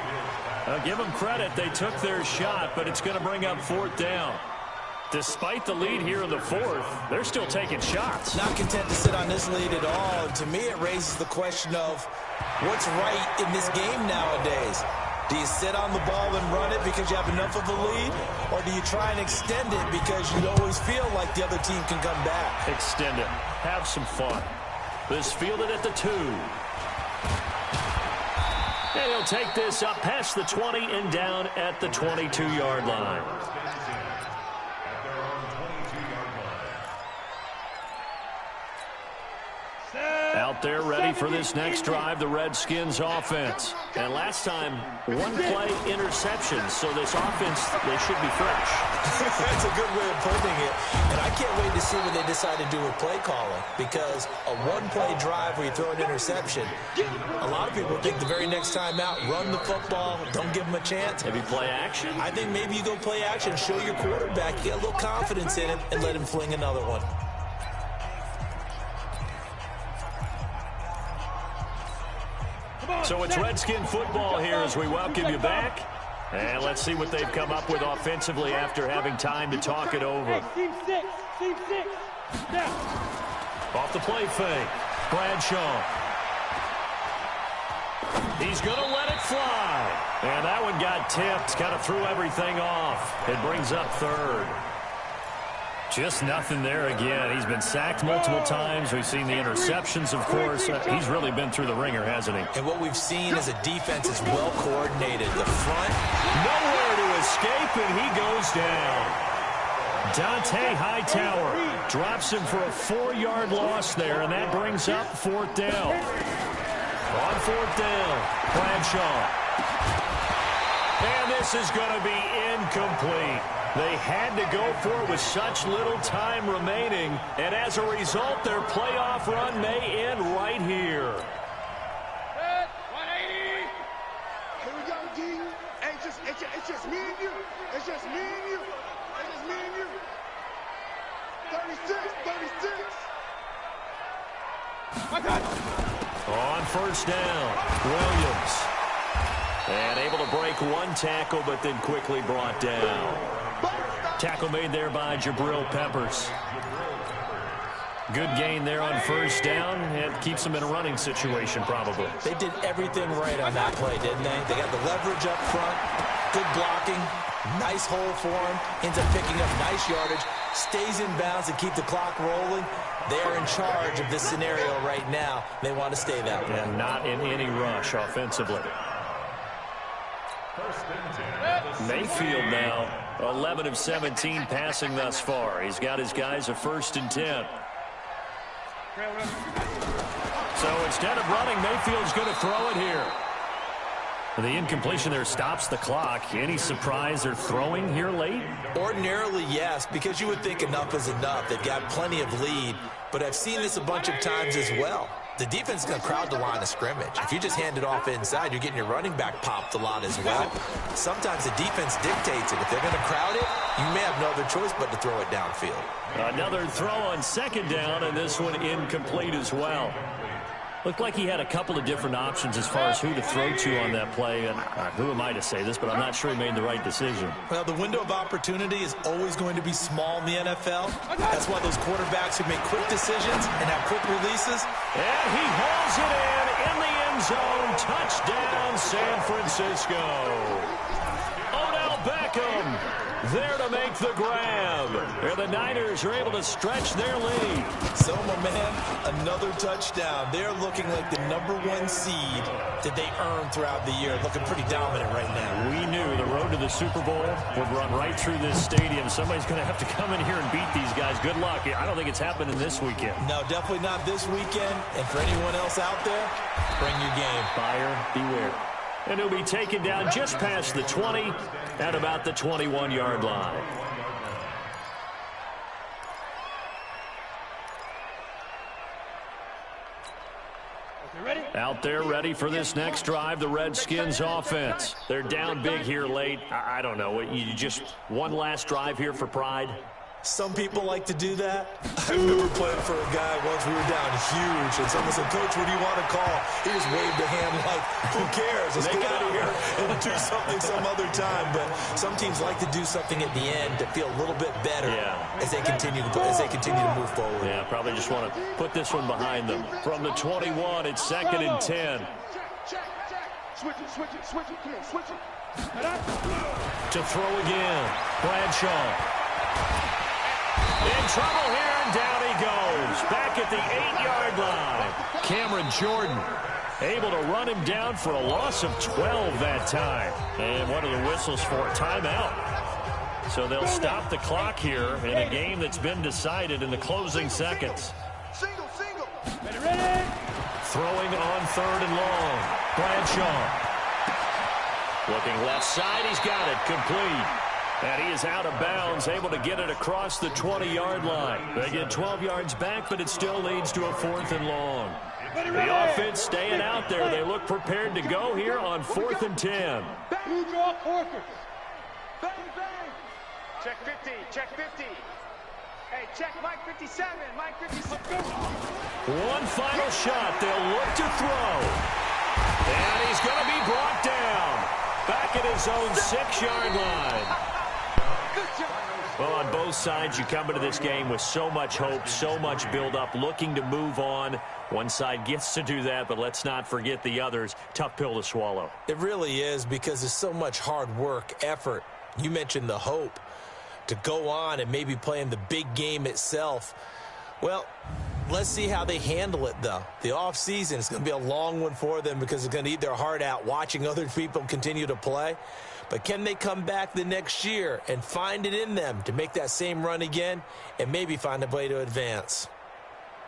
Give them credit, they took their shot, but it's going to bring up 4th down. Despite the lead here in the 4th, they're still taking shots. Not content to sit on this lead at all. And to me, it raises the question of what's right in this game nowadays. Do you sit on the ball and run it because you have enough of a lead? Or do you try and extend it because you always feel like the other team can come back? Extend it. Have some fun. This fielded at the 2. And he'll take this up past the 20 and down at the 22-yard line. Out there ready for this next drive, the Redskins offense. And last time, 1-play interception, so this offense, they should be fresh. That's a good way of putting it. And I can't wait to see what they decide to do with play calling, because a 1-play drive where you throw an interception, a lot of people think the very next time out, run the football, don't give them a chance. Maybe play action? I think maybe you go play action, show your quarterback, get a little confidence in him, and let him fling another one. So it's Redskin football here as we welcome you back. And let's see what they've come up with offensively after having time to talk it over. Team 6. Down. Off the play fake. Bradshaw. He's going to let it fly. And that one got tipped. Kind of threw everything off. It brings up 3rd. Just nothing there again. He's been sacked multiple times. We've seen the interceptions, of course. He's really been through the ringer, hasn't he? And what we've seen is a defense is well coordinated. The front, nowhere to escape, and he goes down. Dante Hightower drops him for a 4-yard loss there, and that brings up 4th down. On 4th down, Bradshaw. And this is going to be incomplete. They had to go for it with such little time remaining, and as a result, their playoff run may end right here. 180. Here we go, D. It's just me and you. It's just me and you. It's just me and you. 36. I got it. On 1st down, Williams. And able to break 1 tackle, but then quickly brought down. Tackle made there by Jabril Peppers. Good gain there on 1st down. It keeps them in a running situation, probably. They did everything right on that play, didn't they? They got the leverage up front, good blocking, nice hole for him, ends up picking up nice yardage, stays in bounds and keep the clock rolling. They're in charge of this scenario right now. They want to stay that way. And not in any rush offensively. First and 10. Mayfield now 11 of 17 passing thus far. He's got his guys a 1st and 10. So instead of running, Mayfield's going to throw it here. The incompletion there stops the clock. Any surprise they're throwing here late? Ordinarily, yes, because you would think enough is enough. They've got plenty of lead, but I've seen this a bunch of times as well. The defense is going to crowd the line of scrimmage. If you just hand it off inside, you're getting your running back popped a lot as well. Sometimes the defense dictates it. If they're going to crowd it, you may have no other choice but to throw it downfield. Another throw on 2nd down, and this one incomplete as well. Looked like he had a couple of different options as far as who to throw to on that play. And who am I to say this, but I'm not sure he made the right decision. Well, the window of opportunity is always going to be small in the NFL. That's why those quarterbacks who make quick decisions and have quick releases. And he hauls it in the end zone. Touchdown, San Francisco. Odell Beckham there to make the grab. And the Niners are able to stretch their lead. So, my man, another touchdown. They're looking like the #1 seed that they earned throughout the year. Looking pretty dominant right now. We knew the road to the Super Bowl would run right through this stadium. Somebody's going to have to come in here and beat these guys. Good luck. I don't think it's happening this weekend. No, definitely not this weekend. And for anyone else out there, bring your game. Buyer beware. And he'll be taken down just past the 20 at about the 21-yard line. Out there ready for this next drive, the Redskins offense. They're down big here late. I don't know. You just one last drive here for pride? Some people like to do that. I remember playing for a guy once. We were down huge, and someone said, "Coach, what do you want to call?" He just waved a hand like, "Who cares? Let's get out of here and do something some other time." But some teams like to do something at the end to feel a little bit better as they continue to move forward. Yeah, probably just want to put this one behind them. From the 21, it's 2nd and 10. Switch it. Come on, switch it. To throw again, Bradshaw. In trouble here, and down he goes. Back at the 8-yard line. Cameron Jordan able to run him down for a loss of 12 that time. And what are the whistles for? Timeout. So they'll stop the clock here in a game that's been decided in the closing seconds. Single. Throwing on 3rd and long. Bradshaw. Looking left side, he's got it. Complete. And he is out of bounds, able to get it across the 20-yard line. They get 12 yards back, but it still leads to a 4th and long. The offense staying out there. They look prepared to go here on 4th and 10. Who draw Porkers? Bang. Check 50. Hey, check Mike 57. Mike 57. One final shot. They'll look to throw. And he's going to be brought down. Back at his own 6-yard line. Well, on both sides, you come into this game with so much hope, so much build-up, looking to move on. One side gets to do that, but let's not forget the others. Tough pill to swallow. It really is, because there's so much hard work, effort. You mentioned the hope to go on and maybe play in the big game itself. Well, let's see how they handle it, though. The offseason is going to be a long one for them because they're going to eat their heart out watching other people continue to play. But can they come back the next year and find it in them to make that same run again and maybe find a way to advance?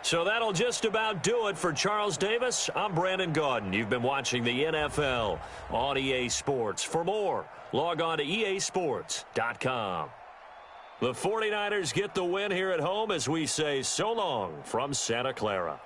So that'll just about do it for Charles Davis. I'm Brandon Gaudin. You've been watching the NFL on EA Sports. For more, log on to easports.com. The 49ers get the win here at home as we say so long from Santa Clara.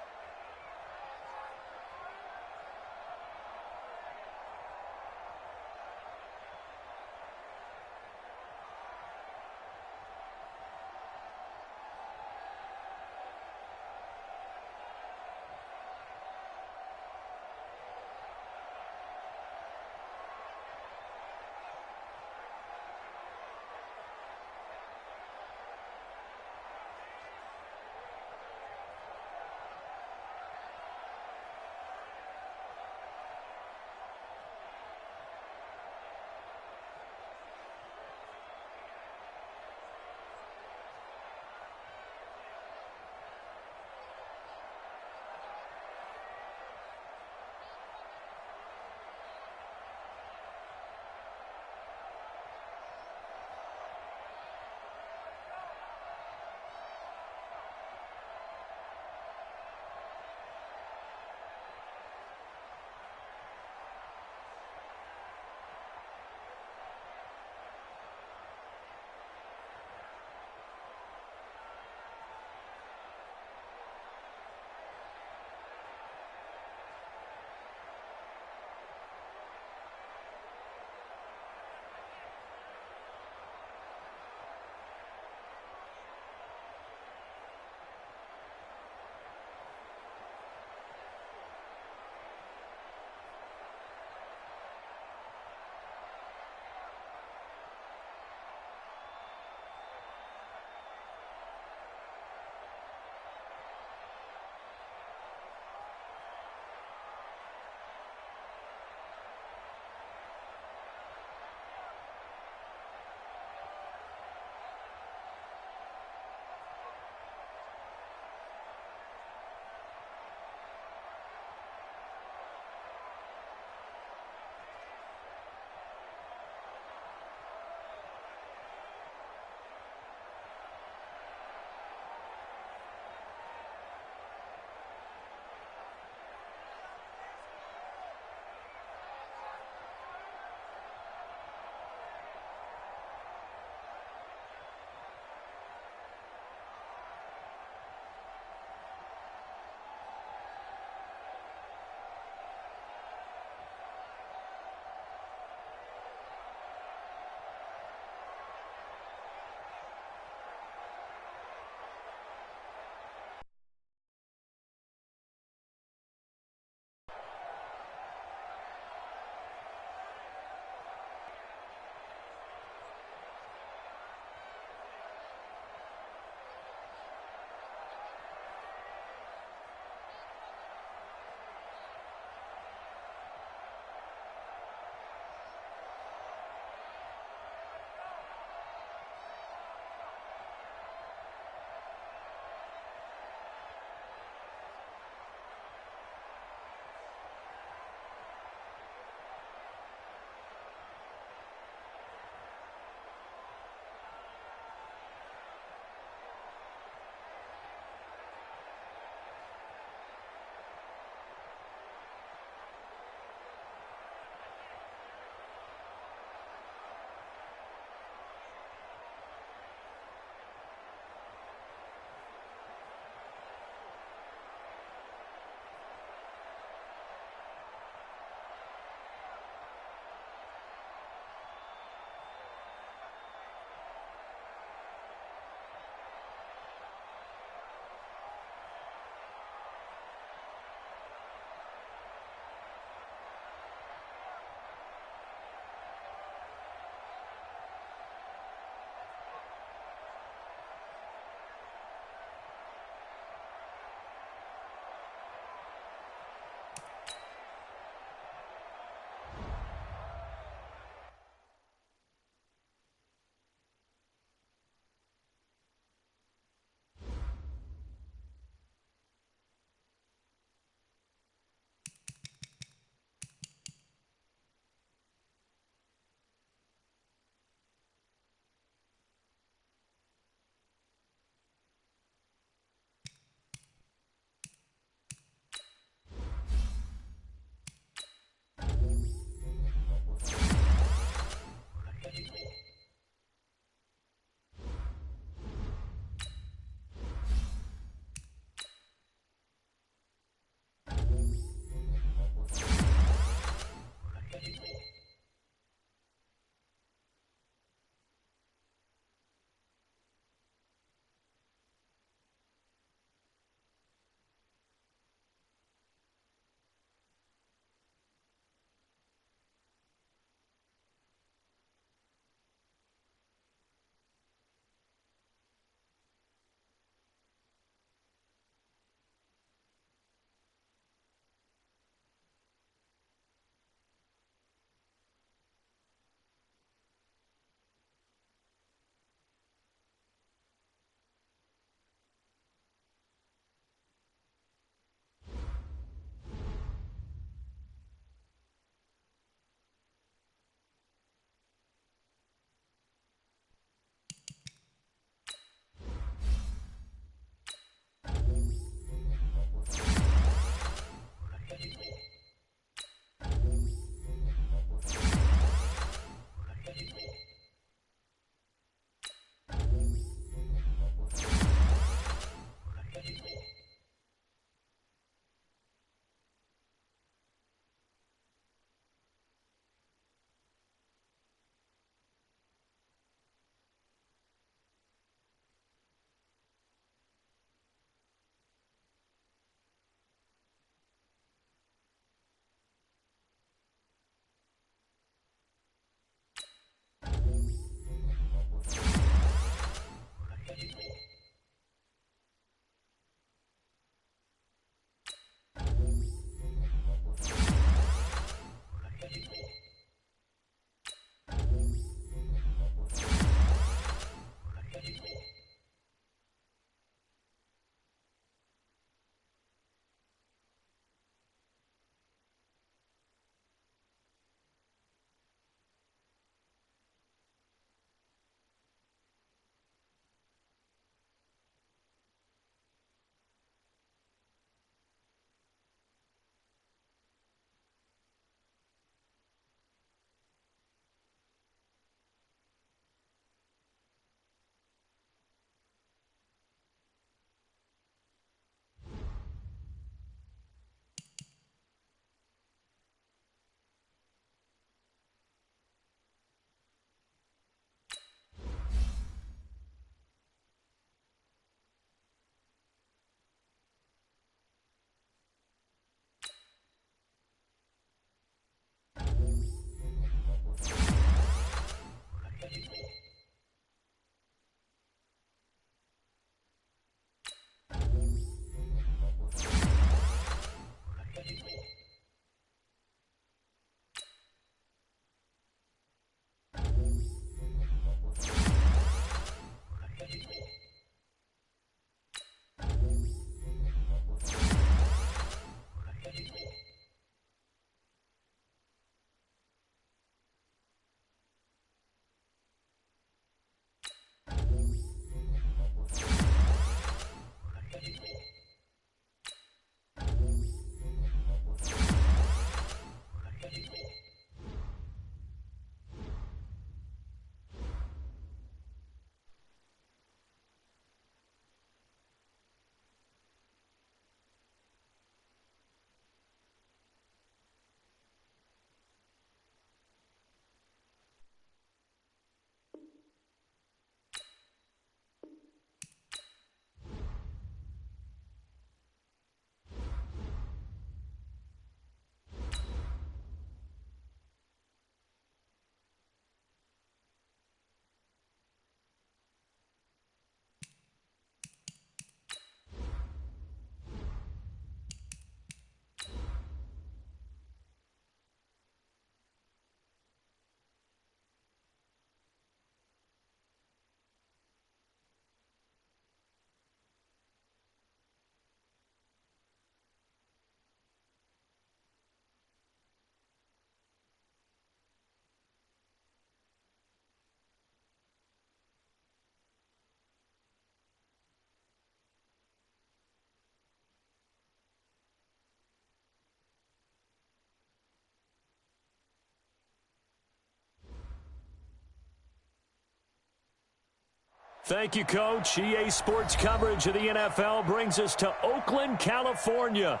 Thank you, Coach. EA Sports coverage of the NFL brings us to Oakland, California.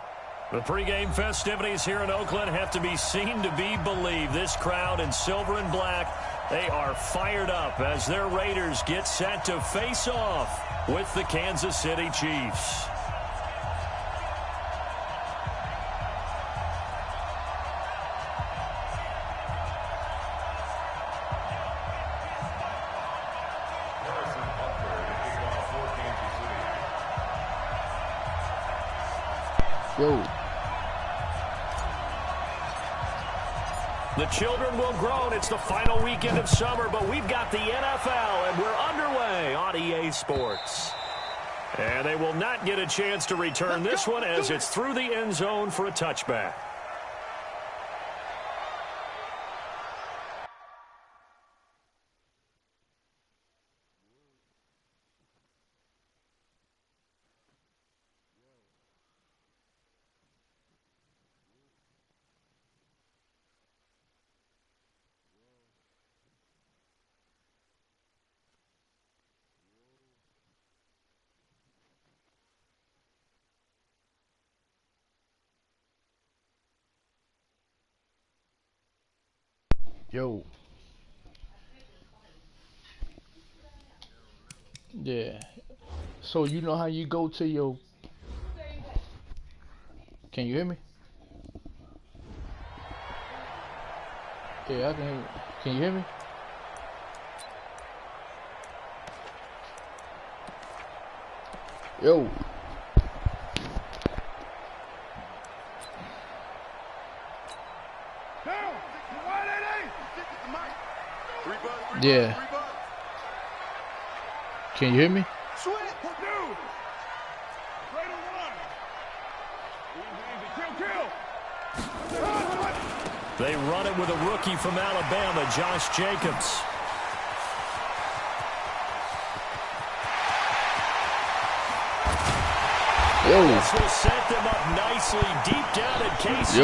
The pregame festivities here in Oakland have to be seen to be believed. This crowd in silver and black, they are fired up as their Raiders get set to face off with the Kansas City Chiefs. Yo. The children will groan. It's the final weekend of summer, but we've got the NFL, and we're underway on EA Sports. And they will not get a chance to return this one as it's through the end zone for a touchback. Yo. Yeah. So you know how you go to your... Can you hear me? Yeah, I can hear you. Can you hear me? Yo. Yeah. Can you hear me? They run it with a rookie from Alabama, Josh Jacobs. Yo. This will set them up nicely deep down at KC.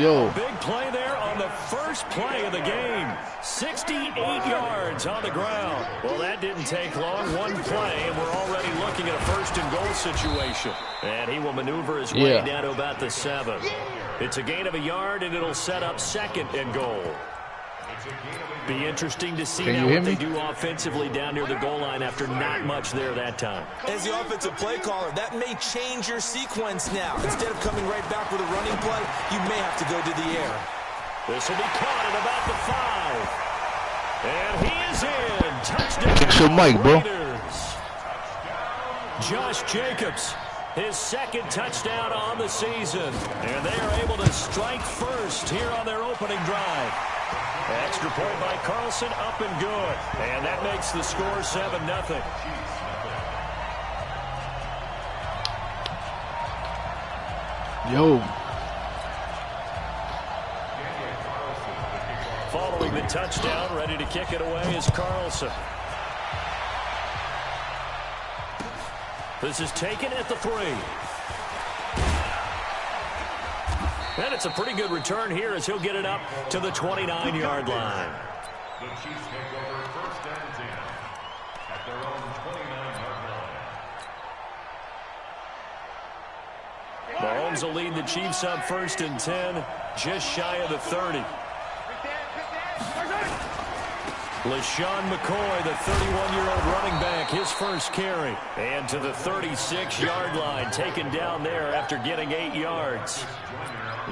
Yo. Big play there on the first play of the game. 68 yards on the ground. Well, that didn't take long. One play, and we're already looking at a first-and-goal situation. And he will maneuver his way down to about the 7. It's a gain of a yard, and it'll set up second and goal. Be interesting to see now what they do offensively down near the goal line after not much there that time. As the offensive play caller, that may change your sequence now. Instead of coming right back with a running play, you may have to go to the air. This will be caught at about the 5. And he is in. Touchdown. Fix your mic, bro. Josh Jacobs, his second touchdown on the season. And they are able to strike first here on their opening drive. Extra point by Carlson, up and good. And that makes the score 7-0. Yo. Following the touchdown, ready to kick it away is Carlson. This is taken at the 3. And it's a pretty good return here as he'll get it up to the 29-yard line. The Chiefs take over first and 10 at their own 29-yard line. Mahomes will lead the Chiefs up first and 10, just shy of the 30. LaShawn McCoy, the 31-year-old running back, his first carry. And to the 36-yard line, taken down there after getting 8 yards.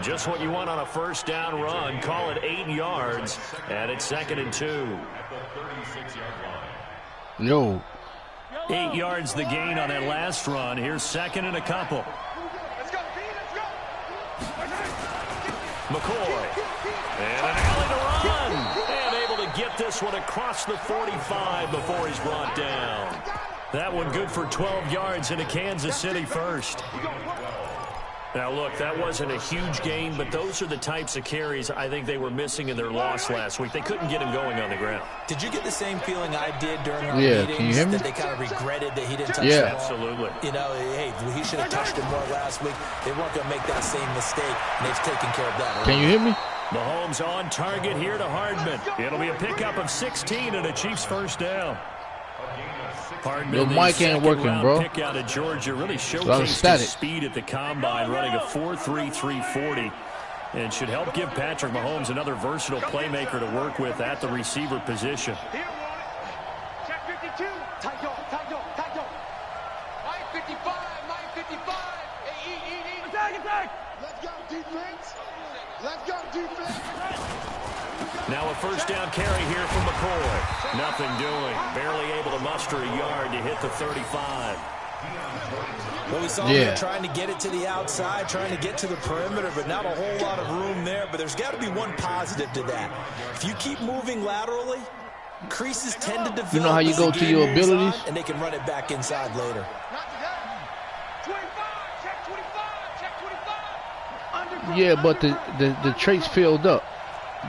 Just what you want on a first down run. Call it 8 yards, and it's 2nd and 2. Yo. 8 yards the gain on that last run. Here's 2nd and a couple. McCoy. And an alley to run. And able to get this one across the 45 before he's brought down. That one good for 12 yards into Kansas City first. Now, look, that wasn't a huge gain, but those are the types of carries I think they were missing in their loss last week. They couldn't get him going on the ground. Did you get the same feeling I did during our meetings? Can you hear me? That they kind of regretted that he didn't touch the the ball? Absolutely. You know, hey, he should have touched it more last week. They weren't going to make that same mistake, and they've taken care of that. Can you hear me? Mahomes on target here to Hardman. It'll be a pickup of 16 and a Chiefs first down. Your mic ain't working, bro. Pick out of Georgia really showcased his speed at the combine, running a 4.3 340. And should help give Patrick Mahomes another versatile playmaker to work with at the receiver position. Check 52. Tight dog, tight dog, tight dog. Mike 55, Mike 55. Attack. Let's go, defense. Let's go, defense. Now a first down carry here from McCoy. Nothing doing. Barely able to muster a yard to hit the 35. Well, we saw him trying to get it to the outside, trying to get to the perimeter, but not a whole lot of room there. But there's got to be one positive to that. If you keep moving laterally, creases tend to develop. You know how you go to your abilities? And they can run it back inside later. 25, check 25, check 25. Yeah, but the traits filled up.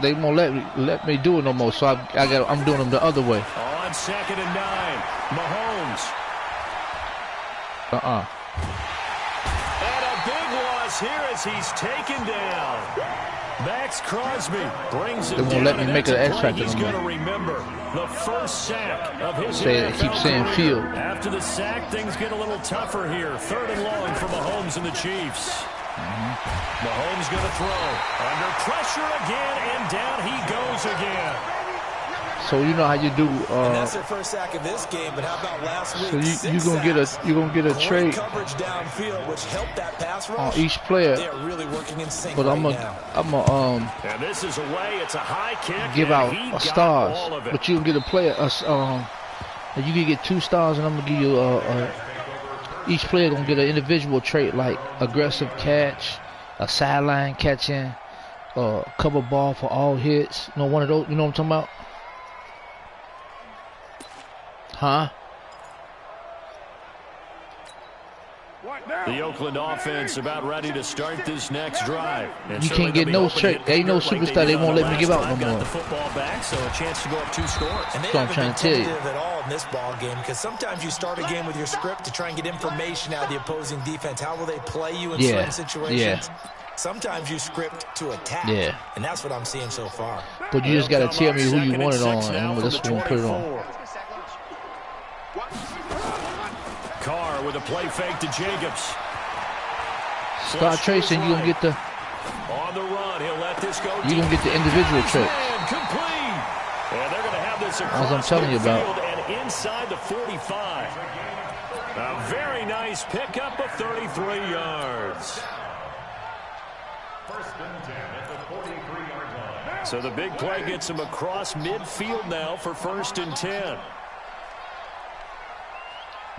They won't let me do it no more, so I'm doing them the other way. On 2nd and 9, Mahomes. And a big loss here as he's taken down. Max Crosby brings it down. They won't let me make an extract. He's going to remember the first sack of his keep saying field. After the sack, things get a little tougher here. 3rd and long for Mahomes and the Chiefs. Mahomes going to throw. Under pressure again, and down he goes again. So you know how you do. And that's their first sack of this game, but how about last week? So you're gonna get a trade coverage downfield, which helped that pass rush. On each player. They're really working in sync. But I'm and this is away. It's a high kick. Give out stars, but you can get a player. You can get 2 stars, and I'm gonna give you each player gonna get an individual trait like aggressive catch, a sideline catching, cover ball for all hits. You know, one of those. You know what I'm talking about? Huh? The Oakland offense about ready to start this next drive. And you can't get no trick. There ain't no superstar. They won't let me give out no more. The football back, so a chance to go up 2 scores. And they haven't been tentative at all in this ball game, because sometimes you start a game with your script to try and get information out of the opposing defense. How will they play you in certain situations? Yeah. Sometimes you script to attack. Yeah. And that's what I'm seeing so far. But you just got to tell me who you want it on, and that's what we'll put it on. Carr with a play fake to Jacobs. Start tracing, you're going to get the... On the run, he'll let this go. You're going to get the individual tricks. Complete. And they're going to have this across as I'm telling you about. And inside the 45. A very nice pickup of 33 yards. First and 10 at the 43-yard line. So the big play gets him across midfield now for 1st and 10.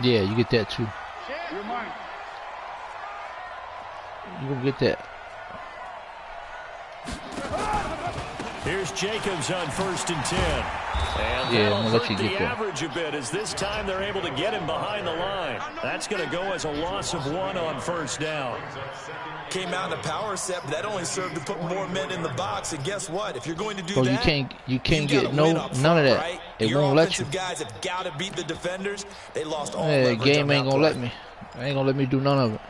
Yeah, you get that too. You're going to get that. Here's Jacobs on 1st and 10. And yeah, I'm going to let you the get that. average a bit as this time they're able to get him behind the line. That's going to go as a loss of 1 on 1st down. Came out in a power set, but that only served to put more men in the box. And guess what? If you're going to do that, you can't get none of that. Right? It Your won't let you. Guys have got to beat the defenders. They lost all the on game ain't that gonna play. let me. Ain't gonna let me do none of it.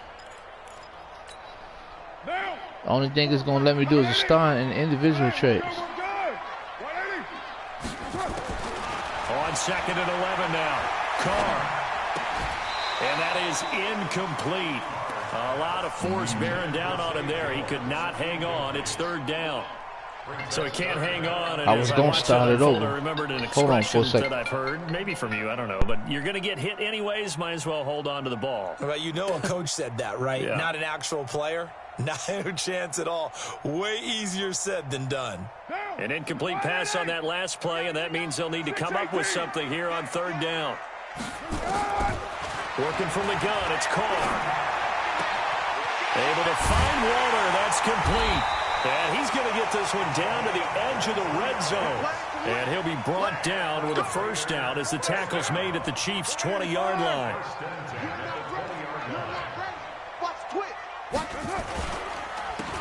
The only thing it's gonna let me do is a star and individual trades. On 2nd and 11 now. Carr. And that is incomplete. A lot of force bearing down on him there. He could not hang on. It's 3rd down. So he can't hang on. And I was going to start it over. I remembered an Hold on for a second. that I've heard, maybe from you, I don't know. But you're going to get hit anyways. Might as well hold on to the ball. Well, you know a coach said that, right? Yeah. Not an actual player. Not a chance at all. Way easier said than done. An incomplete pass on that last play, and that means they'll need to come up with something here on 3rd down. Working from the gun, it's Carr. Able to find Walter. That's complete. And he's going to get this one down to the edge of the red zone. And he'll be brought down with a 1st down as the tackle's made at the Chiefs' 20-yard line.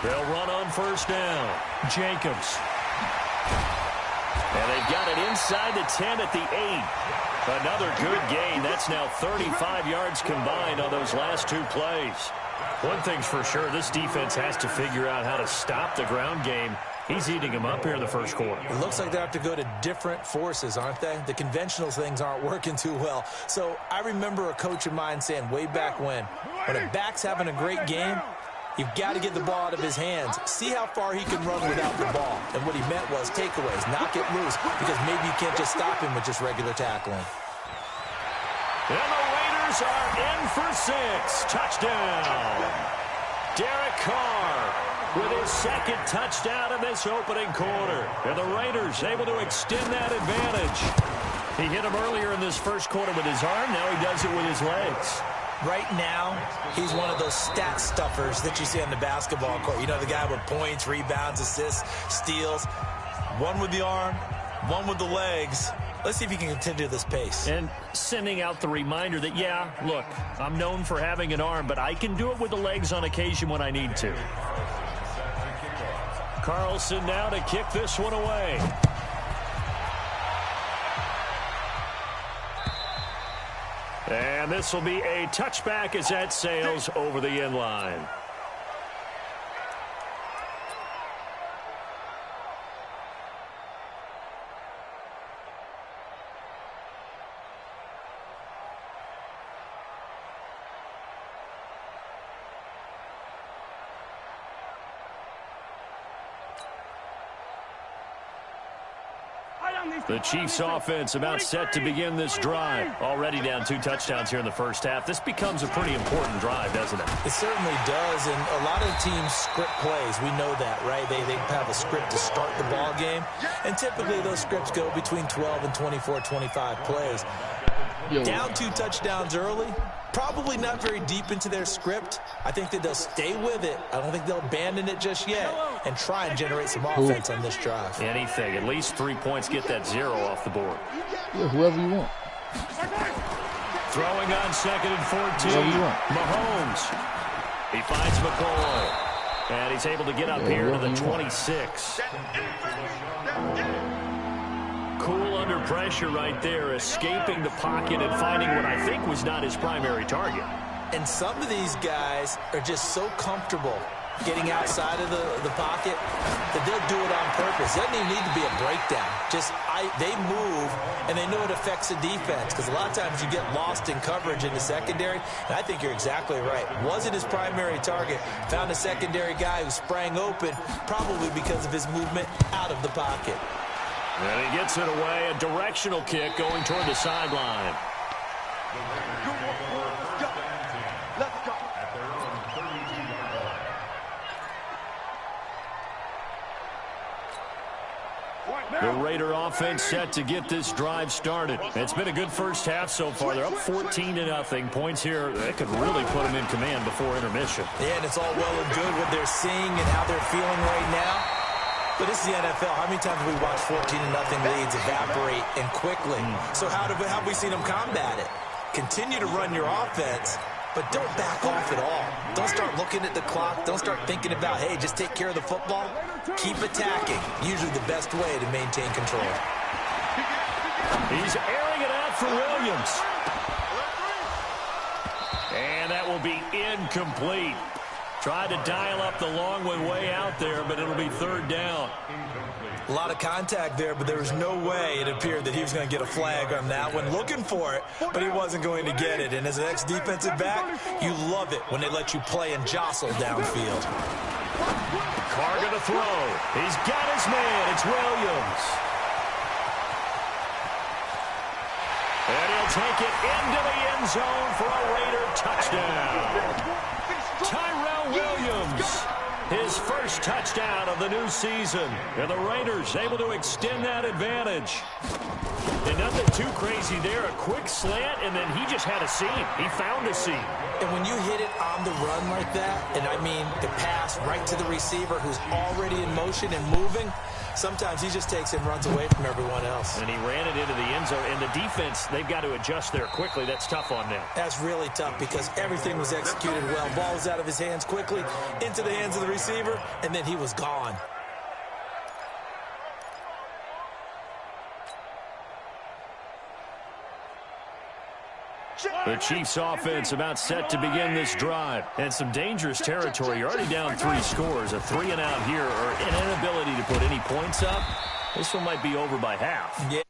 They'll run on 1st down. Jacobs. And they've got it inside the 10 at the 8. Another good gain. That's now 35 yards combined on those last 2 plays. One thing's for sure, this defense has to figure out how to stop the ground game He's eating him up here in the first quarter. It looks like they have to go to different forces, aren't they? The conventional things aren't working too well. So I remember a coach of mine saying way back when a back's having a great game, you've got to get the ball out of his hands. See how far he can run without the ball. And what he meant was takeaways, knock it loose, because maybe you can't just stop him with just regular tackling. And the Raiders are in for 6. Touchdown. Derek Carr with his second touchdown in this opening quarter. And the Raiders able to extend that advantage. He hit him earlier in this first quarter with his arm. Now he does it with his legs. Right now, he's one of those stat stuffers that you see on the basketball court. You know, the guy with points, rebounds, assists, steals. One with the arm, one with the legs. Let's see if he can continue this pace. And sending out the reminder that, yeah, look, I'm known for having an arm, but I can do it with the legs on occasion when I need to. Carlson now to kick this one away. And this will be a touchback as that sails over the end line. The Chiefs offense about set to begin this drive. Already down 2 touchdowns here in the first half. This becomes a pretty important drive, doesn't it? It certainly does, and a lot of teams script plays. We know that, right? They have a script to start the ball game, and typically those scripts go between 12 and 24, 25 plays. Down 2 touchdowns early, probably not very deep into their script. I think that they'll stay with it. I don't think they'll abandon it just yet and try and generate some offense on this drive. Anything. At least 3 points, get that 0 off the board. Yeah, whoever you want. Throwing on 2nd and 14. Mahomes. He finds McCoy. And he's able to get up here to the 26. Cool under pressure right there, escaping the pocket and finding what I think was not his primary target. And some of these guys are just so comfortable getting outside of the pocket that they'll do it on purpose. It doesn't even need to be a breakdown. They move, and they know it affects the defense, because a lot of times you get lost in coverage in the secondary, and I think you're exactly right. Wasn't his primary target. Found a secondary guy who sprang open, probably because of his movement out of the pocket. And he gets it away, a directional kick going toward the sideline. The Raider offense set to get this drive started. It's been a good first half so far. They're up 14-0. Points here that could really put them in command before intermission. Yeah, and it's all well and good what they're seeing and how they're feeling right now. But this is the NFL. How many times have we watched 14-0 leads evaporate and quickly? So how have we seen them combat it? Continue to run your offense, but don't back off at all. Don't start looking at the clock. Don't start thinking about, hey, just take care of the football. Keep attacking. Usually the best way to maintain control. He's airing it out for Williams. And that will be incomplete. Tried to dial up the long one way out there, but it'll be 3rd down. A lot of contact there, but there was no way it appeared that he was going to get a flag on that one. Looking for it, but he wasn't going to get it. And as an ex-defensive back, you love it when they let you play and jostle downfield. Carr going to throw. He's got his man. It's Williams. And he'll take it into the end zone for a Raider touchdown. Tyrell Williams, his first touchdown of the new season. And the Raiders able to extend that advantage. And nothing too crazy there. A quick slant, and then he just had a seam. He found a seam. And when you hit it on the run like that, and I mean the pass right to the receiver who's already in motion and moving, sometimes he just takes and runs away from everyone else. And he ran it into the end zone. And the defense, they've got to adjust there quickly. That's tough on them. That's really tough because everything was executed well. Ball was out of his hands quickly, into the hands of the receiver, and then he was gone. The Chiefs offense about set to begin this drive. And some dangerous territory. You're already down 3 scores. A 3-and-out here, or an inability to put any points up. This one might be over by half. Yeah.